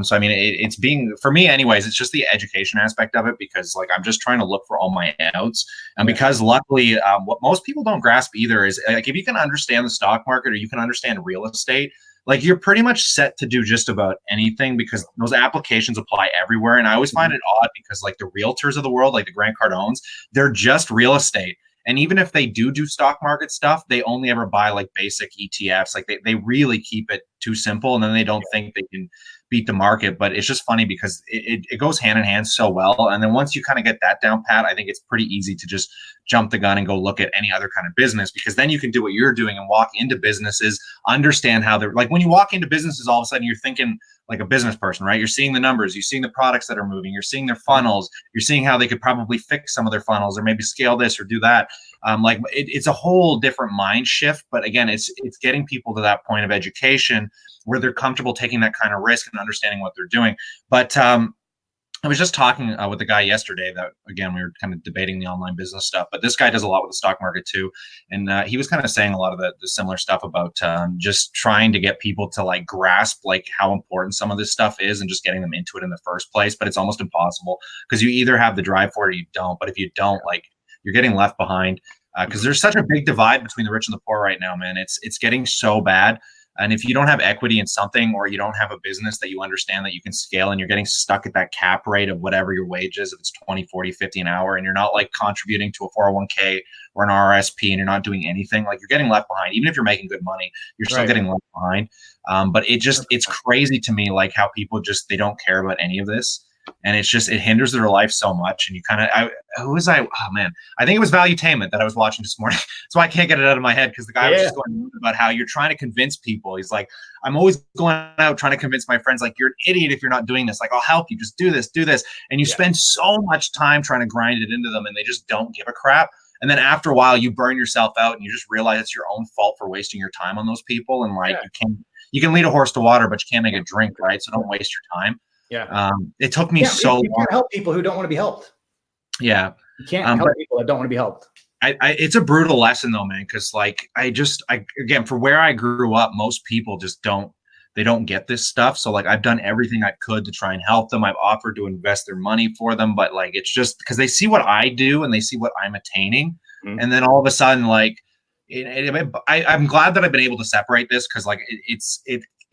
So I mean, it's being, for me anyways, it's just the education aspect of it, because like I'm just trying to look for all my outs. And because luckily, what most people don't grasp either is like if you can understand the stock market or you can understand real estate, like you're pretty much set to do just about anything because those applications apply everywhere. And I always find it odd because like the realtors of the world, like the Grant Cardones, they're just real estate. And even if they do stock market stuff, they only ever buy like basic ETFs. Like they really keep it too simple, and then they don't think they can beat the market. But it's just funny because it goes hand in hand so well. And then once you kind of get that down pat, I think it's pretty easy to just jump the gun and go look at any other kind of business, because then you can do what you're doing and walk into businesses, understand how they're like. When you walk into businesses, all of a sudden you're thinking like a business person, right? You're seeing the numbers, you're seeing the products that are moving, you're seeing their funnels, you're seeing how they could probably fix some of their funnels or maybe scale this or do that. It's a whole different mind shift. But again, it's getting people to that point of education where they're comfortable taking that kind of risk and understanding what they're doing. But I was just talking with a guy yesterday that, again, we were kind of debating the online business stuff, but this guy does a lot with the stock market too. And he was kind of saying a lot of the similar stuff about just trying to get people to like grasp like how important some of this stuff is and just getting them into it in the first place. But it's almost impossible because you either have the drive for it or you don't. But if you don't, like, you're getting left behind because there's such a big divide between the rich and the poor right now, man. It's getting so bad. And if you don't have equity in something, or you don't have a business that you understand that you can scale, and you're getting stuck at that cap rate of whatever your wage is, if it's 20, 40, 50 an hour, and you're not like contributing to a 401k or an RSP, and you're not doing anything, like, you're getting left behind. Even if you're making good money, you're still getting left behind. But it's crazy to me, like, how people just, they don't care about any of this. And it hinders their life so much. And you kind of, I think it was Valuetainment that I was watching this morning. So I can't get it out of my head, because the guy was just going about how you're trying to convince people. He's like, I'm always going out trying to convince my friends, like, you're an idiot if you're not doing this. Like, I'll help you. Just do this. And you spend so much time trying to grind it into them, and they just don't give a crap. And then after a while, you burn yourself out, and you just realize it's your own fault for wasting your time on those people. And like, you can lead a horse to water, but you can't make it drink, right? So don't waste your time. Yeah. It took me so long. You can't help people who don't want to be helped. Yeah. You can't help people that don't want to be helped. It's a brutal lesson though, man. Cause like, again, for where I grew up, most people just don't get this stuff. So like, I've done everything I could to try and help them. I've offered to invest their money for them, but like, it's just because they see what I do and they see what I'm attaining. Mm-hmm. And then all of a sudden, like, I'm glad that I've been able to separate this, because like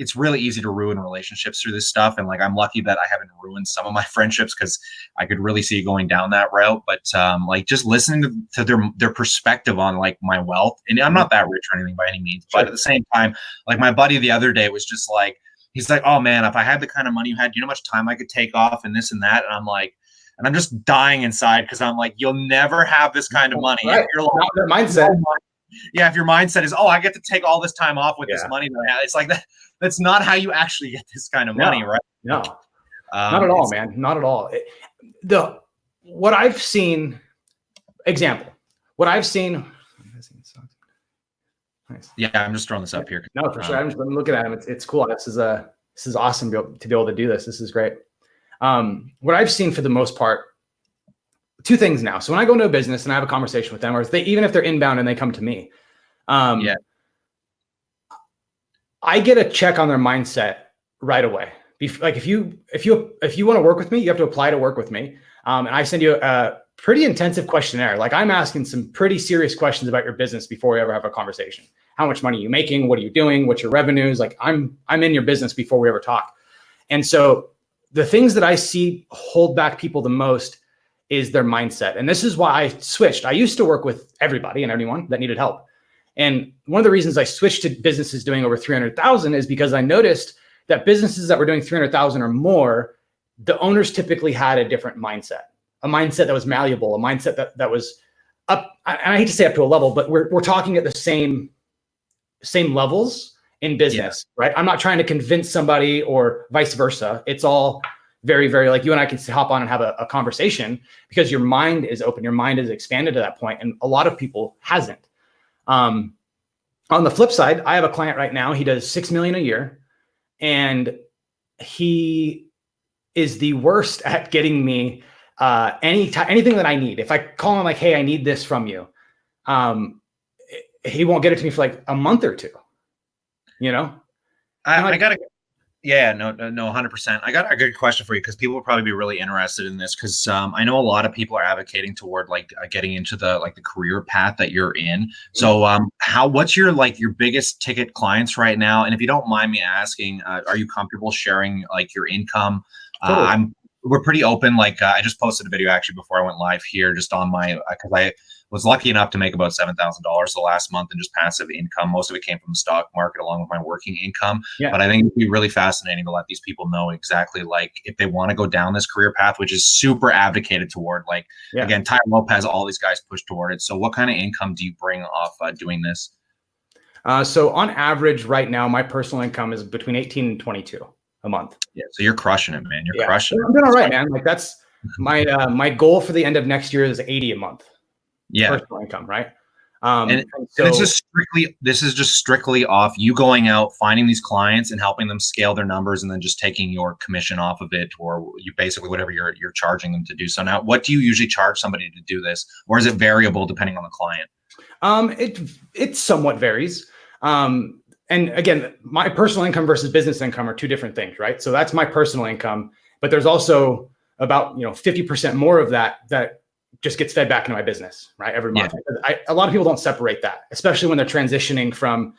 it's really easy to ruin relationships through this stuff. And like, I'm lucky that I haven't ruined some of my friendships, because I could really see it going down that route. But like, just listening to their perspective on like my wealth, and I'm not that rich or anything by any means, but at the same time, like, my buddy the other day was just like, he's like, oh man, if I had the kind of money you had, do you know how much time I could take off and this and that? And I'm like, and I'm just dying inside, because I'm like, you'll never have this kind of money. Right. You're like, that mindset. Yeah, if your mindset is, oh, I get to take all this time off with this money that I have, it's like that. That's not how you actually get this kind of money, right? No, not at all, man. Not at all. What I've seen. Nice. Yeah, I'm just throwing this up here. No, for sure. I'm looking at him. It's cool. This is awesome to be able to do this. This is great. What I've seen for the most part, two things now. So when I go into a business and I have a conversation with them, or even if they're inbound and they come to me, I get a check on their mindset right away. Like, if you want to work with me, you have to apply to work with me. And I send you a pretty intensive questionnaire. Like, I'm asking some pretty serious questions about your business before we ever have a conversation. How much money are you making? What are you doing? What's your revenues? Like, I'm in your business before we ever talk. And so the things that I see hold back people the most is their mindset. And this is why I switched. I used to work with everybody and anyone that needed help. And one of the reasons I switched to businesses doing over 300,000 is because I noticed that businesses that were doing 300,000 or more, the owners typically had a different mindset, a mindset that was malleable, a mindset that was up. And I hate to say up to a level, but we're talking at the same levels in business, right? I'm not trying to convince somebody or vice versa. It's all very, very, like, you and I can hop on and have a conversation, because your mind is open. Your mind is expanded to that point. And a lot of people hasn't. On the flip side, I have a client right now. He does $6 million a year, and he is the worst at getting me anything that I need. If I call him like, hey, I need this from you, he won't get it to me for like a month or two. You know, I gotta. Yeah, no, 100%. I got a good question for you, because people will probably be really interested in this, because I know a lot of people are advocating toward like getting into the career path that you're in. So what's your biggest ticket clients right now? And if you don't mind me asking, are you comfortable sharing like your income? Totally. We're pretty open. Like, I just posted a video actually before I went live here, just on my, because was lucky enough to make about $7,000 the last month in just passive income. Most of it came from the stock market along with my working income. Yeah. But I think it'd be really fascinating to let these people know exactly like if they want to go down this career path, which is super advocated toward. Like again, Ty Lopez, all these guys push toward it. So what kind of income do you bring off doing this? So on average right now, my personal income is between 18 and 22 a month. Yeah. So you're crushing it, man. You're crushing it. I'm doing all right, man. Like that's my goal for the end of next year is 80 a month. Yeah. Personal income, right? And it's just this is just strictly off you going out, finding these clients and helping them scale their numbers and then just taking your commission off of it, or you basically whatever you're charging them to do. So now what do you usually charge somebody to do this? Or is it variable depending on the client? It somewhat varies. And again, my personal income versus business income are two different things, right? So that's my personal income, but there's also about 50% more of that just gets fed back into my business, right? Every month. Yeah. A lot of people don't separate that, especially when they're transitioning from,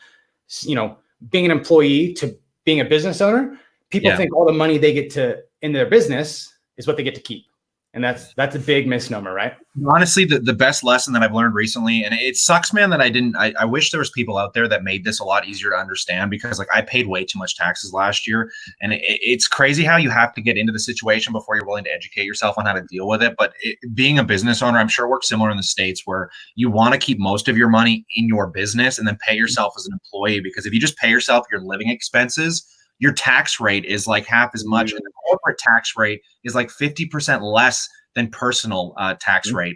being an employee to being a business owner. People think all the money they get in their business is what they get to keep. And that's a big misnomer, right? Honestly, the best lesson that I've learned recently, and it sucks, man, that I wish there was people out there that made this a lot easier to understand, because like I paid way too much taxes last year, and it's crazy how you have to get into the situation before you're willing to educate yourself on how to deal with it. But being a business owner, I'm sure works similar in the States, where you want to keep most of your money in your business and then pay yourself as an employee, because if you just pay yourself your living expenses, your tax rate is like half as much, and the corporate tax rate is like 50% less than personal tax rate.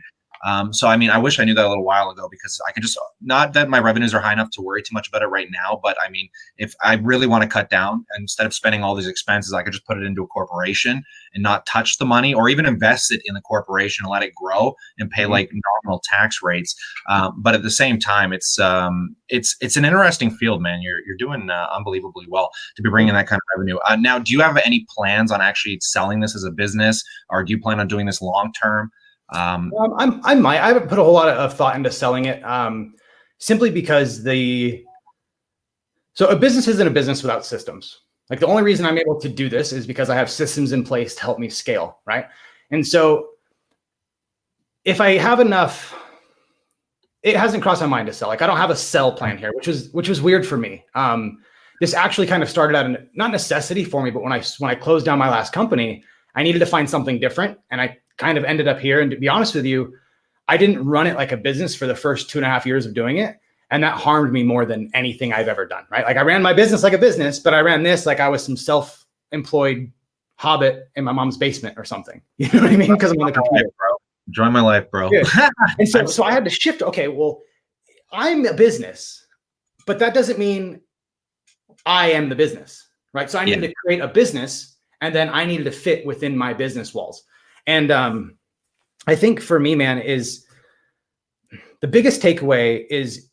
So, I mean, I wish I knew that a little while ago, because I can just, not that my revenues are high enough to worry too much about it right now, but I mean, if I really want to cut down, and instead of spending all these expenses, I could just put it into a corporation and not touch the money, or even invest it in the corporation and let it grow and pay like nominal tax rates. But at the same time, it's an interesting field, man. You're doing unbelievably well to be bringing that kind of revenue. Now, do you have any plans on actually selling this as a business, or do you plan on doing this long term? I haven't put a whole lot of thought into selling it, simply because so a business isn't a business without systems. Like the only reason I'm able to do this is because I have systems in place to help me scale. Right. And so if I have enough, it hasn't crossed my mind to sell. Like I don't have a sell plan here, which was weird for me. This actually kind of started out not necessity for me, but when I closed down my last company, I needed to find something different. And I kind of ended up here. And to be honest with you, I didn't run it like a business for the first 2.5 years of doing it. And that harmed me more than anything I've ever done, right? Like I ran my business like a business, but I ran this like I was some self-employed hobbit in my mom's basement or something. You know what I mean? Because I'm on the computer. Join my life, bro. And so I had to shift. Okay, well, I'm a business, but that doesn't mean I am the business, right? So I needed to create a business, and then I needed to fit within my business walls. And I think for me, man, is the biggest takeaway is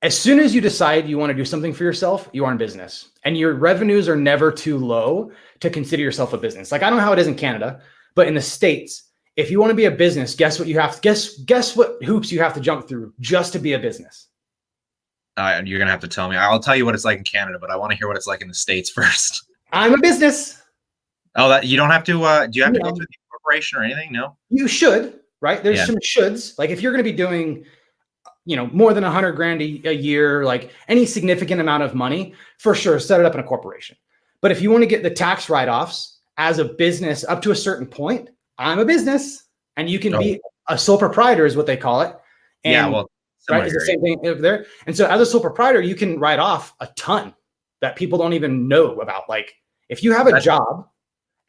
as soon as you decide you want to do something for yourself, you are in business, and your revenues are never too low to consider yourself a business. Like I don't know how it is in Canada, but in the States, if you want to be a business, guess what you have to guess what hoops you have to jump through just to be a business. You're gonna have to tell me. I'll tell you what it's like in Canada, but I want to hear what it's like in the States first. I'm a business. Oh, that you don't have to. Do you have to go through the corporation or anything? No. You should, right? There's some shoulds. Like if you're going to be doing, more than $100,000 a year, like any significant amount of money, for sure, set it up in a corporation. But if you want to get the tax write-offs as a business up to a certain point, I'm a business, and you can be a sole proprietor, is what they call it. And, right, it's the same thing over there. And so, as a sole proprietor, you can write off a ton that people don't even know about. Like if you have a job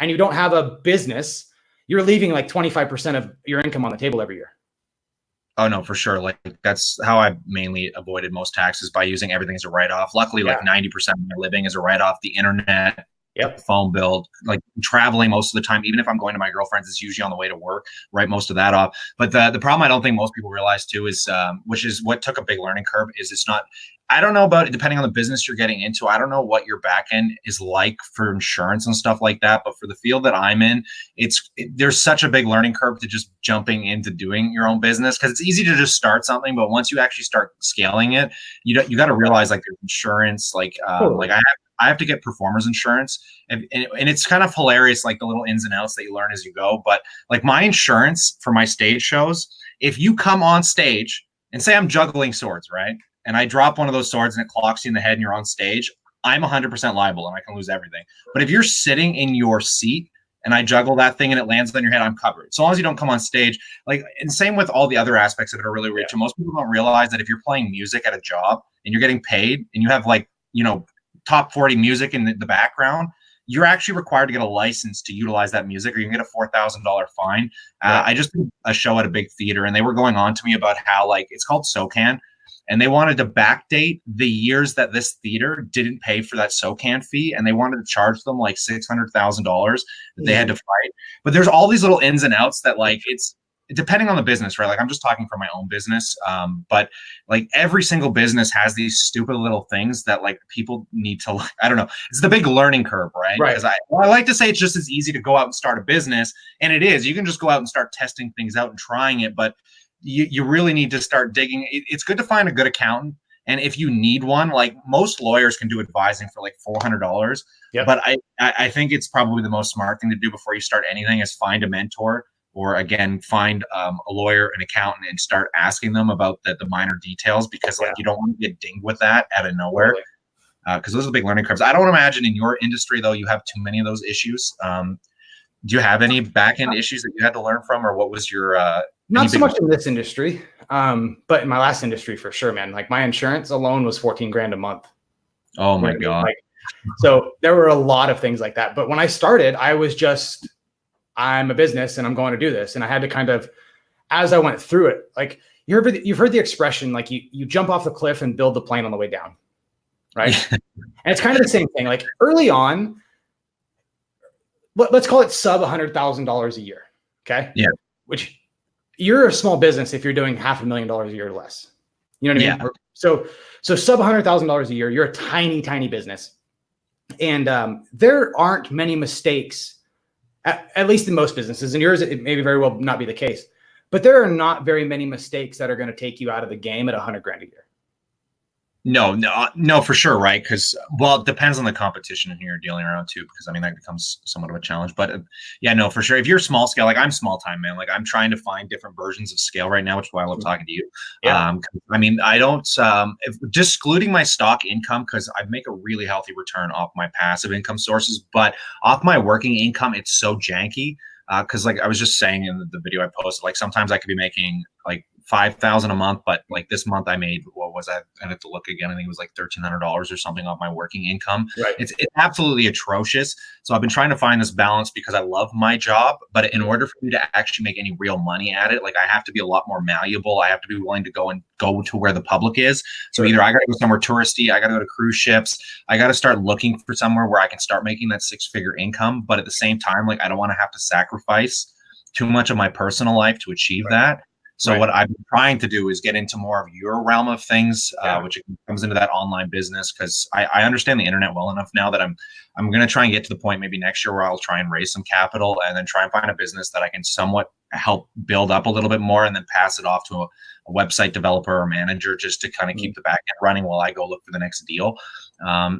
and you don't have a business, you're leaving like 25% of your income on the table every year. Oh no, for sure. Like that's how I mainly avoided most taxes, by using everything as a write-off. Luckily, like 90% of my living is a write-off. The internet, phone bill, like traveling most of the time, even if I'm going to my girlfriend's, it's usually on the way to work, write most of that off. But the problem I don't think most people realize too is, which is what took a big learning curve, is it's not, I don't know about it, depending on the business you're getting into. I don't know what your back end is like for insurance and stuff like that. But for the field that I'm in, there's such a big learning curve to just jumping into doing your own business, because it's easy to just start something. But once you actually start scaling it, you got to realize like there's insurance, like I have I have to get performers insurance, and it's kind of hilarious, like the little ins and outs that you learn as you go. But like my insurance for my stage shows, if you come on stage and say I'm juggling swords, right, and I drop one of those swords and it clocks you in the head and you're on stage, I'm 100% liable and I can lose everything. But if you're sitting in your seat and I juggle that thing and it lands on your head, I'm covered. So long as you don't come on stage. Like, and same with all the other aspects of it are really rich. And most people don't realize that if you're playing music at a job and you're getting paid and you have like, you know, top 40 music in the background, you're actually required to get a license to utilize that music, or you can get a $4,000 fine. I just did a show at a big theater and they were going on to me about how, like, it's called SOCAN. And they wanted to backdate the years that this theater didn't pay for that SOCAN fee. And they wanted to charge them like $600,000 that they had to fight. But there's all these little ins and outs that, like, it's depending on the business, right? Like, I'm just talking for my own business. But like every single business has these stupid little things that like people need to, I don't know. It's the big learning curve, right? Because I like to say it's just as easy to go out and start a business. And it is. You can just go out and start testing things out and trying it. But you really need to start digging. It's good to find a good accountant. And if you need one, like most lawyers can do advising for like $400. Yep. But I think it's probably the most smart thing to do before you start anything is find a mentor, or again, find a lawyer, an accountant, and start asking them about the minor details, because like you don't want to get dinged with that out of nowhere. Because those are the big learning curves. I don't imagine in your industry, though, you have too many of those issues. Do you have any back-end issues that you had to learn from, or what was your not so much in this industry, but in my last industry for sure, man. Like my insurance alone was 14 grand a month. Oh my God. Like, so there were a lot of things like that. But when I started, I was just, I'm a business and I'm going to do this. And I had to kind of, as I went through it, like you've heard the expression, like you jump off the cliff and build the plane on the way down. Right. And it's kind of the same thing. Like early on, let's call it sub $100,000 a year. Okay. Yeah. Which, you're a small business if you're doing $500,000 a year or less. You know what I mean? So sub $100,000 a year, you're a tiny, tiny business. And there aren't many mistakes, at least in most businesses. And yours, it may very well not be the case. But there are not very many mistakes that are going to take you out of the game at 100 grand a year. No, for sure, right? Because, well, it depends on the competition and who you're dealing around too, because I mean that becomes somewhat of a challenge. But yeah, no, for sure. If you're small scale, like I'm small time, man. Like I'm trying to find different versions of scale right now, which is why I love talking to you. Yeah. I mean, I don't just excluding my stock income, because I make a really healthy return off my passive income sources, but off my working income, it's so janky. Because like I was just saying in the video I posted, like sometimes I could be making like $5,000 a month, but like this month I made, what was that? I have to look again. I think it was like $1,300 or something off my working income. Right. It's absolutely atrocious. So I've been trying to find this balance because I love my job, but in order for me to actually make any real money at it, like I have to be a lot more malleable. I have to be willing to go to where the public is. So either I got to go somewhere touristy, I got to go to cruise ships, I got to start looking for somewhere where I can start making that 6-figure income. But at the same time, like I don't want to have to sacrifice too much of my personal life to achieve that. So what I've been trying to do is get into more of your realm of things, which comes into that online business, because I understand the internet well enough now that I'm going to try and get to the point maybe next year where I'll try and raise some capital and then try and find a business that I can somewhat help build up a little bit more, and then pass it off to a website developer or manager just to kind of keep the back end running while I go look for the next deal.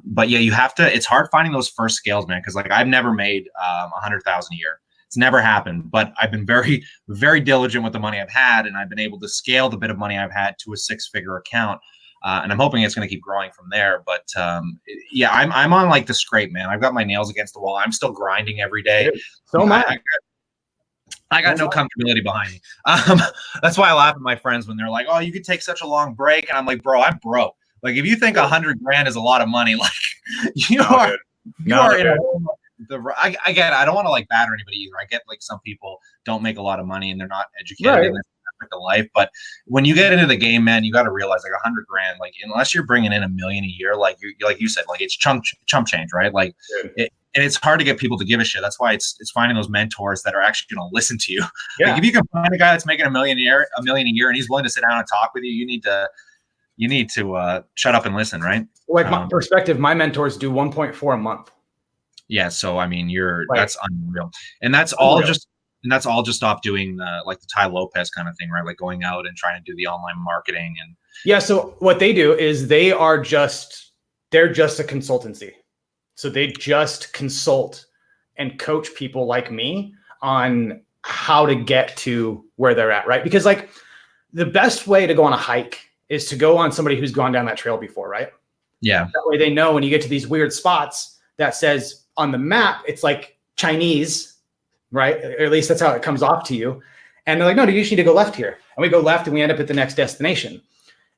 But yeah, you have to, it's hard finding those first scales, man, because like I've never made $100,000 a year. It's never happened, but I've been very, very diligent with the money I've had, and I've been able to scale the bit of money I've had to a 6-figure account. And I'm hoping it's going to keep growing from there. But yeah, I'm on like the scrape, man. I've got my nails against the wall. I'm still grinding every day. So am I. I got no comfortability behind me. That's why I laugh at my friends when they're like, "Oh, you could take such a long break," and I'm like, "Bro, I'm broke. Like, if you think 100 grand is a lot of money, like you are in a I get it. I don't want to like batter anybody either. I get like some people don't make a lot of money and they're not educated in this aspect of life. But when you get into the game, man, you got to realize like 100 grand, like unless you're bringing in $1 million a year, like you said, like it's chump change, right? Like and it's hard to get people to give a shit. That's why it's finding those mentors that are actually going to listen to you. Yeah. Like if you can find a guy that's making $1 million a year, and he's willing to sit down and talk with you, you need to shut up and listen, right? Like my perspective, my mentors do 1.4 a month. Yeah, so I mean, that's unreal, and that's all just off doing like the Ty Lopez kind of thing, right? Like going out and trying to do the online marketing and. Yeah, so what they do is they're just a consultancy. So they just consult and coach people like me on how to get to where they're at, right? Because like the best way to go on a hike is to go on somebody who's gone down that trail before, right? Yeah. That way they know when you get to these weird spots that says on the map, it's like Chinese, right? Or at least that's how it comes off to you. And they're like, no, you just need to go left here. And we go left and we end up at the next destination.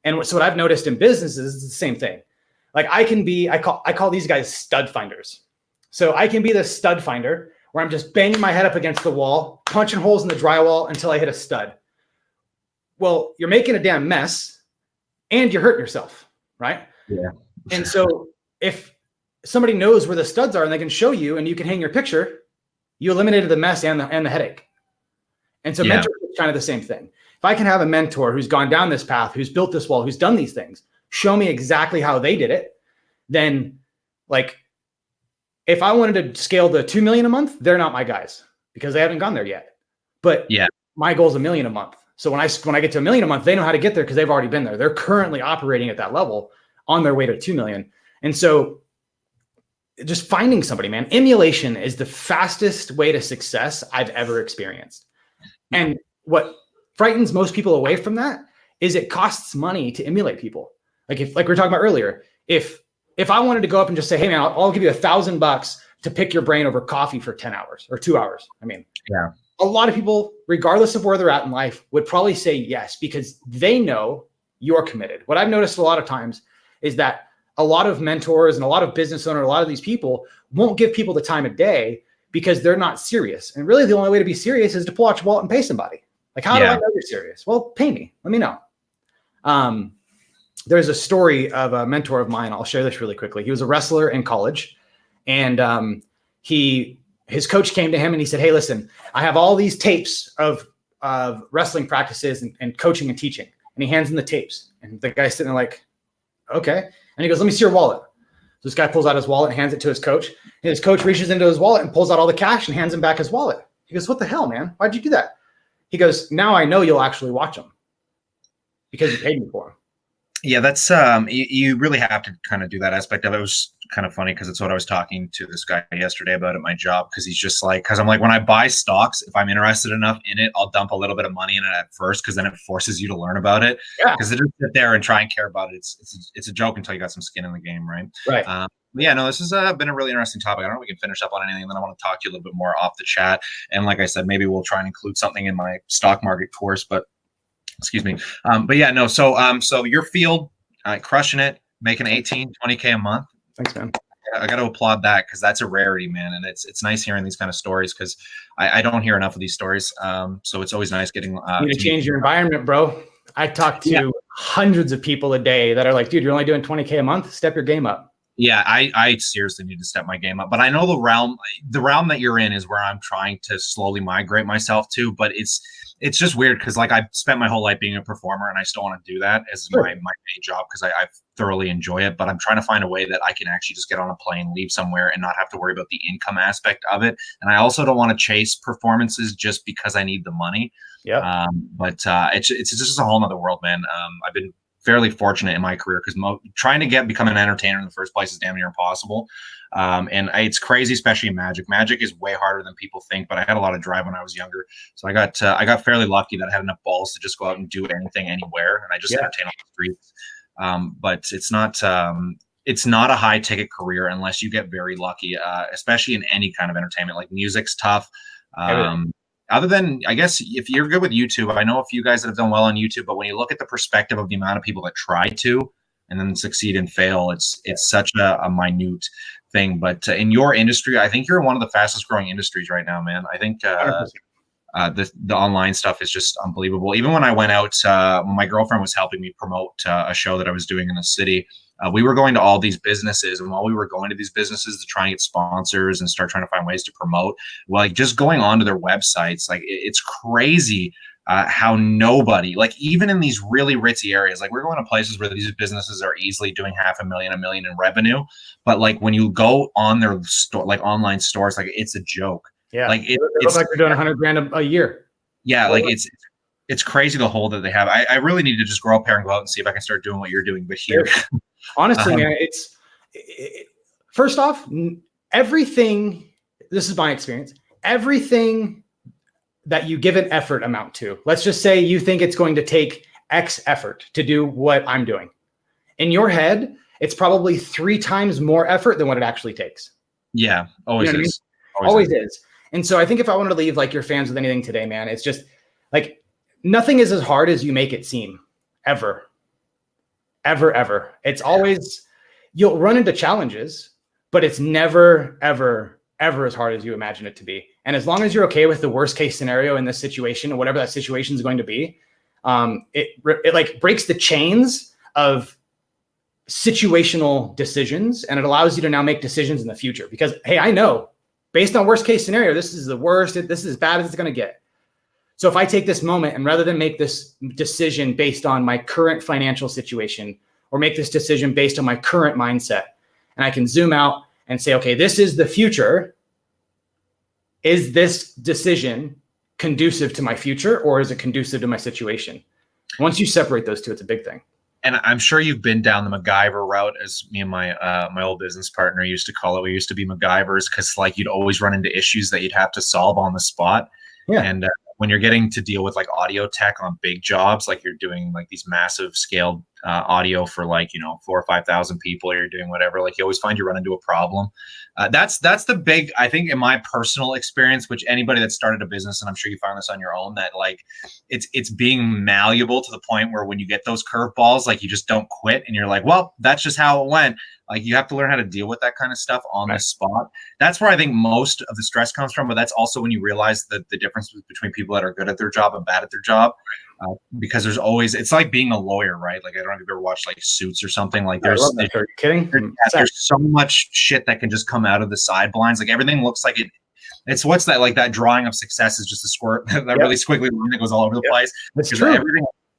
And so what I've noticed in businesses is the same thing. Like I call these guys stud finders. So I can be the stud finder where I'm just banging my head up against the wall, punching holes in the drywall until I hit a stud. Well, you're making a damn mess and you're hurting yourself, right? Yeah. And so if somebody knows where the studs are and they can show you and you can hang your picture, you eliminated the mess and the headache. And so mentorship is kind of the same thing. If I can have a mentor who's gone down this path, who's built this wall, who's done these things, show me exactly how they did it, then like if I wanted to scale to 2 million a month, they're not my guys because they haven't gone there yet. But my goal is 1 million a month. So when I get to 1 million a month, they know how to get there because they've already been there. They're currently operating at that level on their way to 2 million. And so just finding somebody, man, emulation is the fastest way to success I've ever experienced. And what frightens most people away from that is it costs money to emulate people. Like we were talking about earlier, if I wanted to go up and just say, hey man, I'll give you $1,000 to pick your brain over coffee for 10 hours or 2 hours. I mean, a lot of people, regardless of where they're at in life, would probably say yes, because they know you're committed. What I've noticed a lot of times is that a lot of mentors and a lot of business owners, a lot of these people won't give people the time of day because they're not serious. And really the only way to be serious is to pull out your wallet and pay somebody. Like, how do I know you're serious? Well, pay me. Let me know. There's a story of a mentor of mine. I'll share this really quickly. He was a wrestler in college, and his coach came to him and he said, hey, listen, I have all these tapes of wrestling practices and coaching and teaching. And he hands him the tapes. And the guy's sitting there like, okay. And he goes, let me see your wallet. So this guy pulls out his wallet and hands it to his coach. And his coach reaches into his wallet and pulls out all the cash and hands him back his wallet. He goes, what the hell, man? Why'd you do that? He goes, now I know you'll actually watch them because you paid me for them. Yeah, that's you really have to kind of do that aspect of it. It was kind of funny because it's what I was talking to this guy yesterday about at my job, because he's just like, because I'm like, when I buy stocks, if I'm interested enough in it, I'll dump a little bit of money in it at first because then it forces you to learn about it. Because to just sit there and try and care about it, it's a joke until you got some skin in the game, right? Right. Yeah, no, this has been a really interesting topic. I don't know if we can finish up on anything, and then I want to talk to you a little bit more off the chat. And like I said, maybe we'll try and include something in my stock market course, but excuse me. But yeah, no, so your field, crushing it, making 18, 20K a month. Thanks, man. I got to applaud that because that's a rarity, man. And it's nice hearing these kind of stories because I don't hear enough of these stories. So it's always nice getting. You need to change your environment, bro. I talk to hundreds of people a day that are like, dude, you're only doing 20K a month. Step your game up. Yeah, I seriously need to step my game up. But I know the realm that you're in is where I'm trying to slowly migrate myself to. But it's just weird because like I've spent my whole life being a performer and I still want to do that as my main job because I thoroughly enjoy it. But I'm trying to find a way that I can actually just get on a plane, leave somewhere, and not have to worry about the income aspect of it. And I also don't want to chase performances just because I need the money. Yeah. But it's just a whole nother world, man. I've been fairly fortunate in my career because trying to become an entertainer in the first place is damn near impossible. And it's crazy, especially in magic. Magic is way harder than people think, but I had a lot of drive when I was younger. So I got fairly lucky that I had enough balls to just go out and do anything anywhere. And I just entertain on the streets. But it's not a high ticket career unless you get very lucky, especially in any kind of entertainment. Like music's tough. Other than, I guess, if you're good with YouTube, I know a few guys that have done well on YouTube, but when you look at the perspective of the amount of people that try to and then succeed and fail, it's such a minute thing. But in your industry, I think you're in one of the fastest growing industries right now, man. I think the online stuff is just unbelievable. Even when I went out, when my girlfriend was helping me promote a show that I was doing in the city, we were going to all these businesses, and while we were going to these businesses to try and get sponsors and start trying to find ways to promote, like just going onto their websites, like it's crazy how nobody, like even in these really ritzy areas, like we're going to places where these businesses are easily doing $500,000, $1 million in revenue, but like when you go on their store, like online stores, like it's a joke. Yeah, like it looks like they're doing $100,000 a year. Yeah, like it's crazy the hole that they have. I really need to just grow up here and go out and see if I can start doing what you're doing. But here, honestly, man, first off, everything, this is my experience, everything that you give an effort amount to, let's just say you think it's going to take X effort to do what I'm doing. In your head, it's probably 3 times more effort than what it actually takes. Yeah, always You know what I mean? is. Always is. And so I think if I wanted to leave like your fans with anything today, man, it's just like nothing is as hard as you make it seem, ever. It's always, you'll run into challenges, but it's never, ever as hard as you imagine it to be. And as long as you're okay with the worst case scenario in this situation, or whatever that situation is going to be, it like breaks the chains of situational decisions, and it allows you to now make decisions in the future. Because, hey, I know based on worst case scenario, this is the worst, this is as bad as it's going to get. So if I take this moment and rather than make this decision based on my current financial situation, or make this decision based on my current mindset, and I can zoom out and say, okay, this is the future. Is this decision conducive to my future, or is it conducive to my situation? Once you separate those two, it's a big thing. And I'm sure you've been down the MacGyver route, as me and my old business partner used to call it. We used to be MacGyvers because like you'd always run into issues that you'd have to solve on the spot. Yeah. And when you're getting to deal with like audio tech on big jobs, like you're doing like these massive scaled audio for like, 4,000 or 5,000 people, or you're doing whatever, like you always find you run into a problem. That's the big, I think in my personal experience, which anybody that started a business, and I'm sure you found this on your own, that like it's being malleable to the point where when you get those curveballs, like you just don't quit and you're like, well, that's just how it went. Like you have to learn how to deal with that kind of stuff on the spot. That's where I think most of the stress comes from. But that's also when you realize that the difference between people that are good at their job and bad at their job. Because there's always, it's like being a lawyer, right? Like I don't know if you've ever watched like Suits or something. Like Are you kidding? There's so much shit that can just come out of the sidelines. Like everything looks like it's what's that, like that drawing of success is just a squirt, that really squiggly line that goes all over the place. That's true.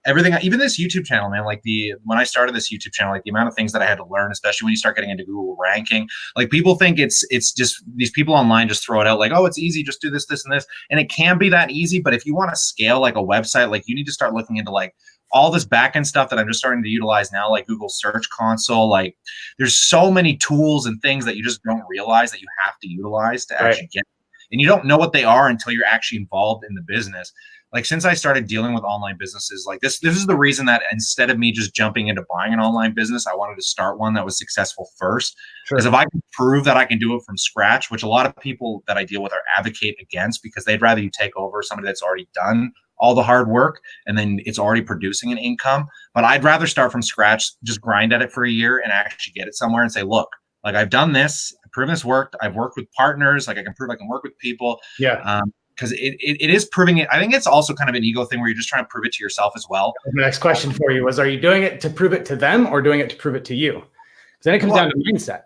Everything, even this YouTube channel, man, like when I started this YouTube channel, like the amount of things that I had to learn, especially when you start getting into Google ranking, like people think it's just these people online just throw it out like, oh, it's easy, just do this, this, and this. And it can be that easy, but if you want to scale like a website, like you need to start looking into like all this backend stuff that I'm just starting to utilize now, like Google Search Console. Like there's so many tools and things that you just don't realize that you have to utilize to actually get. And you don't know what they are until you're actually involved in the business. Like since I started dealing with online businesses, like this is the reason that instead of me just jumping into buying an online business, I wanted to start one that was successful first. Because if I can prove that I can do it from scratch, which a lot of people that I deal with are advocate against, because they'd rather you take over somebody that's already done all the hard work and then it's already producing an income. But I'd rather start from scratch, just grind at it for a year and actually get it somewhere and say, look, like I've done this, I've proven this worked. I've worked with partners, like I can prove I can work with people. Yeah. Because it is proving it. I think it's also kind of an ego thing where you're just trying to prove it to yourself as well. The next question for you was, are you doing it to prove it to them or doing it to prove it to you? Because then it comes down to mindset.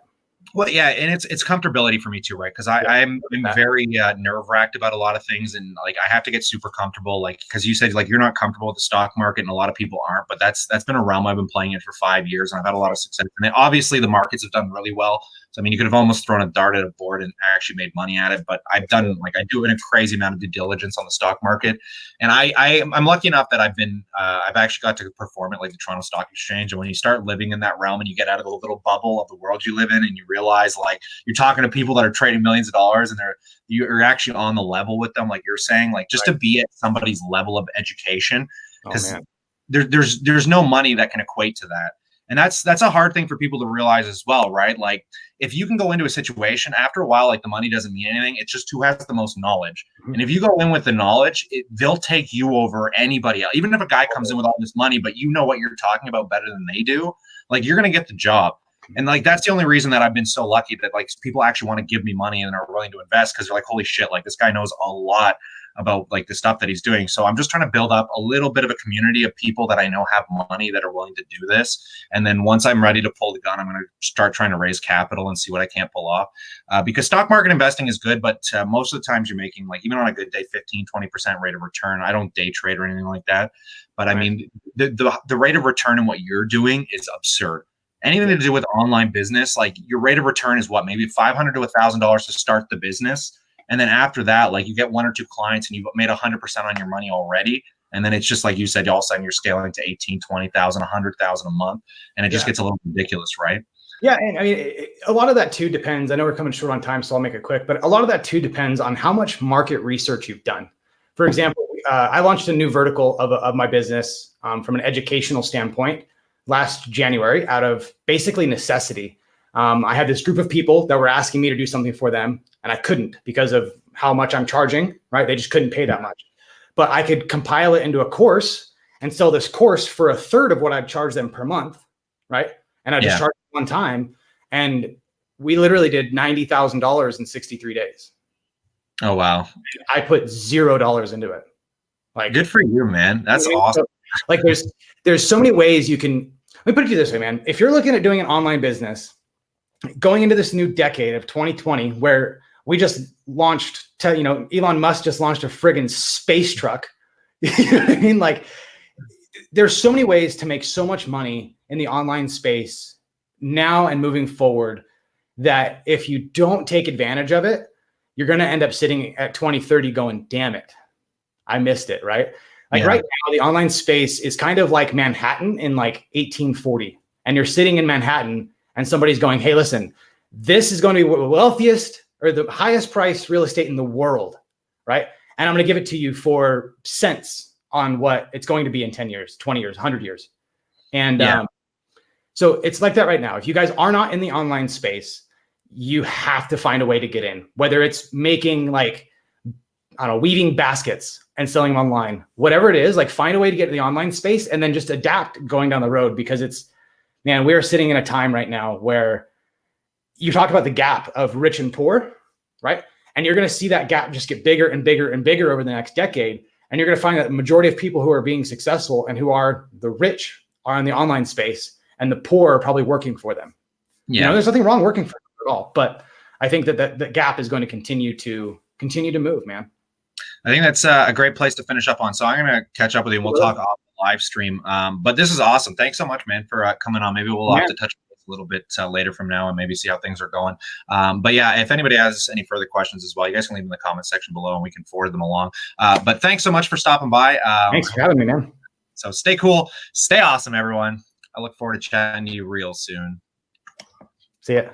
Well, yeah, and it's comfortability for me too, right? Because I'm very nerve-wracked about a lot of things, and like I have to get super comfortable, like because you said like you're not comfortable with the stock market, and a lot of people aren't. But that's been a realm I've been playing in for 5 years, and I've had a lot of success. And obviously, the markets have done really well. So I mean, you could have almost thrown a dart at a board and actually made money at it. But I've done I do a crazy amount of due diligence on the stock market, and I'm lucky enough that I've actually got to perform at like the Toronto Stock Exchange. And when you start living in that realm and you get out of the little bubble of the world you live in, and you realize like you're talking to people that are trading millions of dollars and you're actually on the level with them, like you're saying, like just to be at somebody's level of education, because there's no money that can equate to that. And that's a hard thing for people to realize as well, right? Like if you can go into a situation after a while, like the money doesn't mean anything. It's just who has the most knowledge. And if you go in with the knowledge, they'll take you over anybody else. Even if a guy comes in with all this money, but you know what you're talking about better than they do, like you're going to get the job. And like that's the only reason that I've been so lucky that like people actually want to give me money and are willing to invest, because they're like, holy shit, like this guy knows a lot about like the stuff that he's doing. So I'm just trying to build up a little bit of a community of people that I know have money that are willing to do this. And then once I'm ready to pull the gun, I'm going to start trying to raise capital and see what I can't pull off. Because stock market investing is good, but most of the times you're making like, even on a good day, 15-20% rate of return. I don't day trade or anything like that. But I mean, the rate of return in what you're doing is absurd. Anything to do with online business, like your rate of return is what, maybe $500 to $1,000 to start the business. And then after that, like you get 1 or 2 clients and you've made 100% on your money already. And then it's just like you said, all of a sudden you're scaling to 18, 20,000, 100,000 a month. And it just gets a little ridiculous, right? Yeah, and I mean, a lot of that too depends. I know we're coming short on time, so I'll make it quick. But a lot of that too depends on how much market research you've done. For example, I launched a new vertical of my business from an educational standpoint last January out of basically necessity. I had this group of people that were asking me to do something for them, and I couldn't because of how much I'm charging, right? They just couldn't pay that much. But I could compile it into a course and sell this course for a third of what I'd charge them per month, right? And I just charged one time. And we literally did $90,000 in 63 days. Oh, wow. I put $0 into it. Like, good for you, man. That's awesome. So, like there's so many ways you can, let me put it to you this way, man. If you're looking at doing an online business, going into this new decade of 2020, where we just launched, Elon Musk just launched a friggin' space truck. You know what I mean? Like, there's so many ways to make so much money in the online space now and moving forward that if you don't take advantage of it, you're going to end up sitting at 2030 going, damn it, I missed it, right? Like right now, the online space is kind of like Manhattan in like 1840. And you're sitting in Manhattan and somebody's going, hey, listen, this is going to be the wealthiest or the highest priced real estate in the world, right? And I'm going to give it to you for cents on what it's going to be in 10 years, 20 years, 100 years. And so it's like that right now. If you guys are not in the online space, you have to find a way to get in, whether it's making like, I don't know, weaving baskets and selling them online, whatever it is, like find a way to get to the online space and then just adapt going down the road, because it's, man, we're sitting in a time right now where you talked about the gap of rich and poor, right? And you're going to see that gap just get bigger and bigger and bigger over the next decade. And you're going to find that the majority of people who are being successful and who are the rich are in the online space, and the poor are probably working for them. Yeah. There's nothing wrong working for them at all, but I think that the gap is going to continue to move, man. I think that's a great place to finish up on. So I'm going to catch up with you and we'll talk off the live stream. But this is awesome. Thanks so much, man, for coming on. Maybe we'll have to touch a little bit later from now and maybe see how things are going. But yeah, if anybody has any further questions as well, you guys can leave them in the comment section below and we can forward them along. But thanks so much for stopping by. Thanks for having me, man. So stay cool, stay awesome, everyone. I look forward to chatting to you real soon. See ya.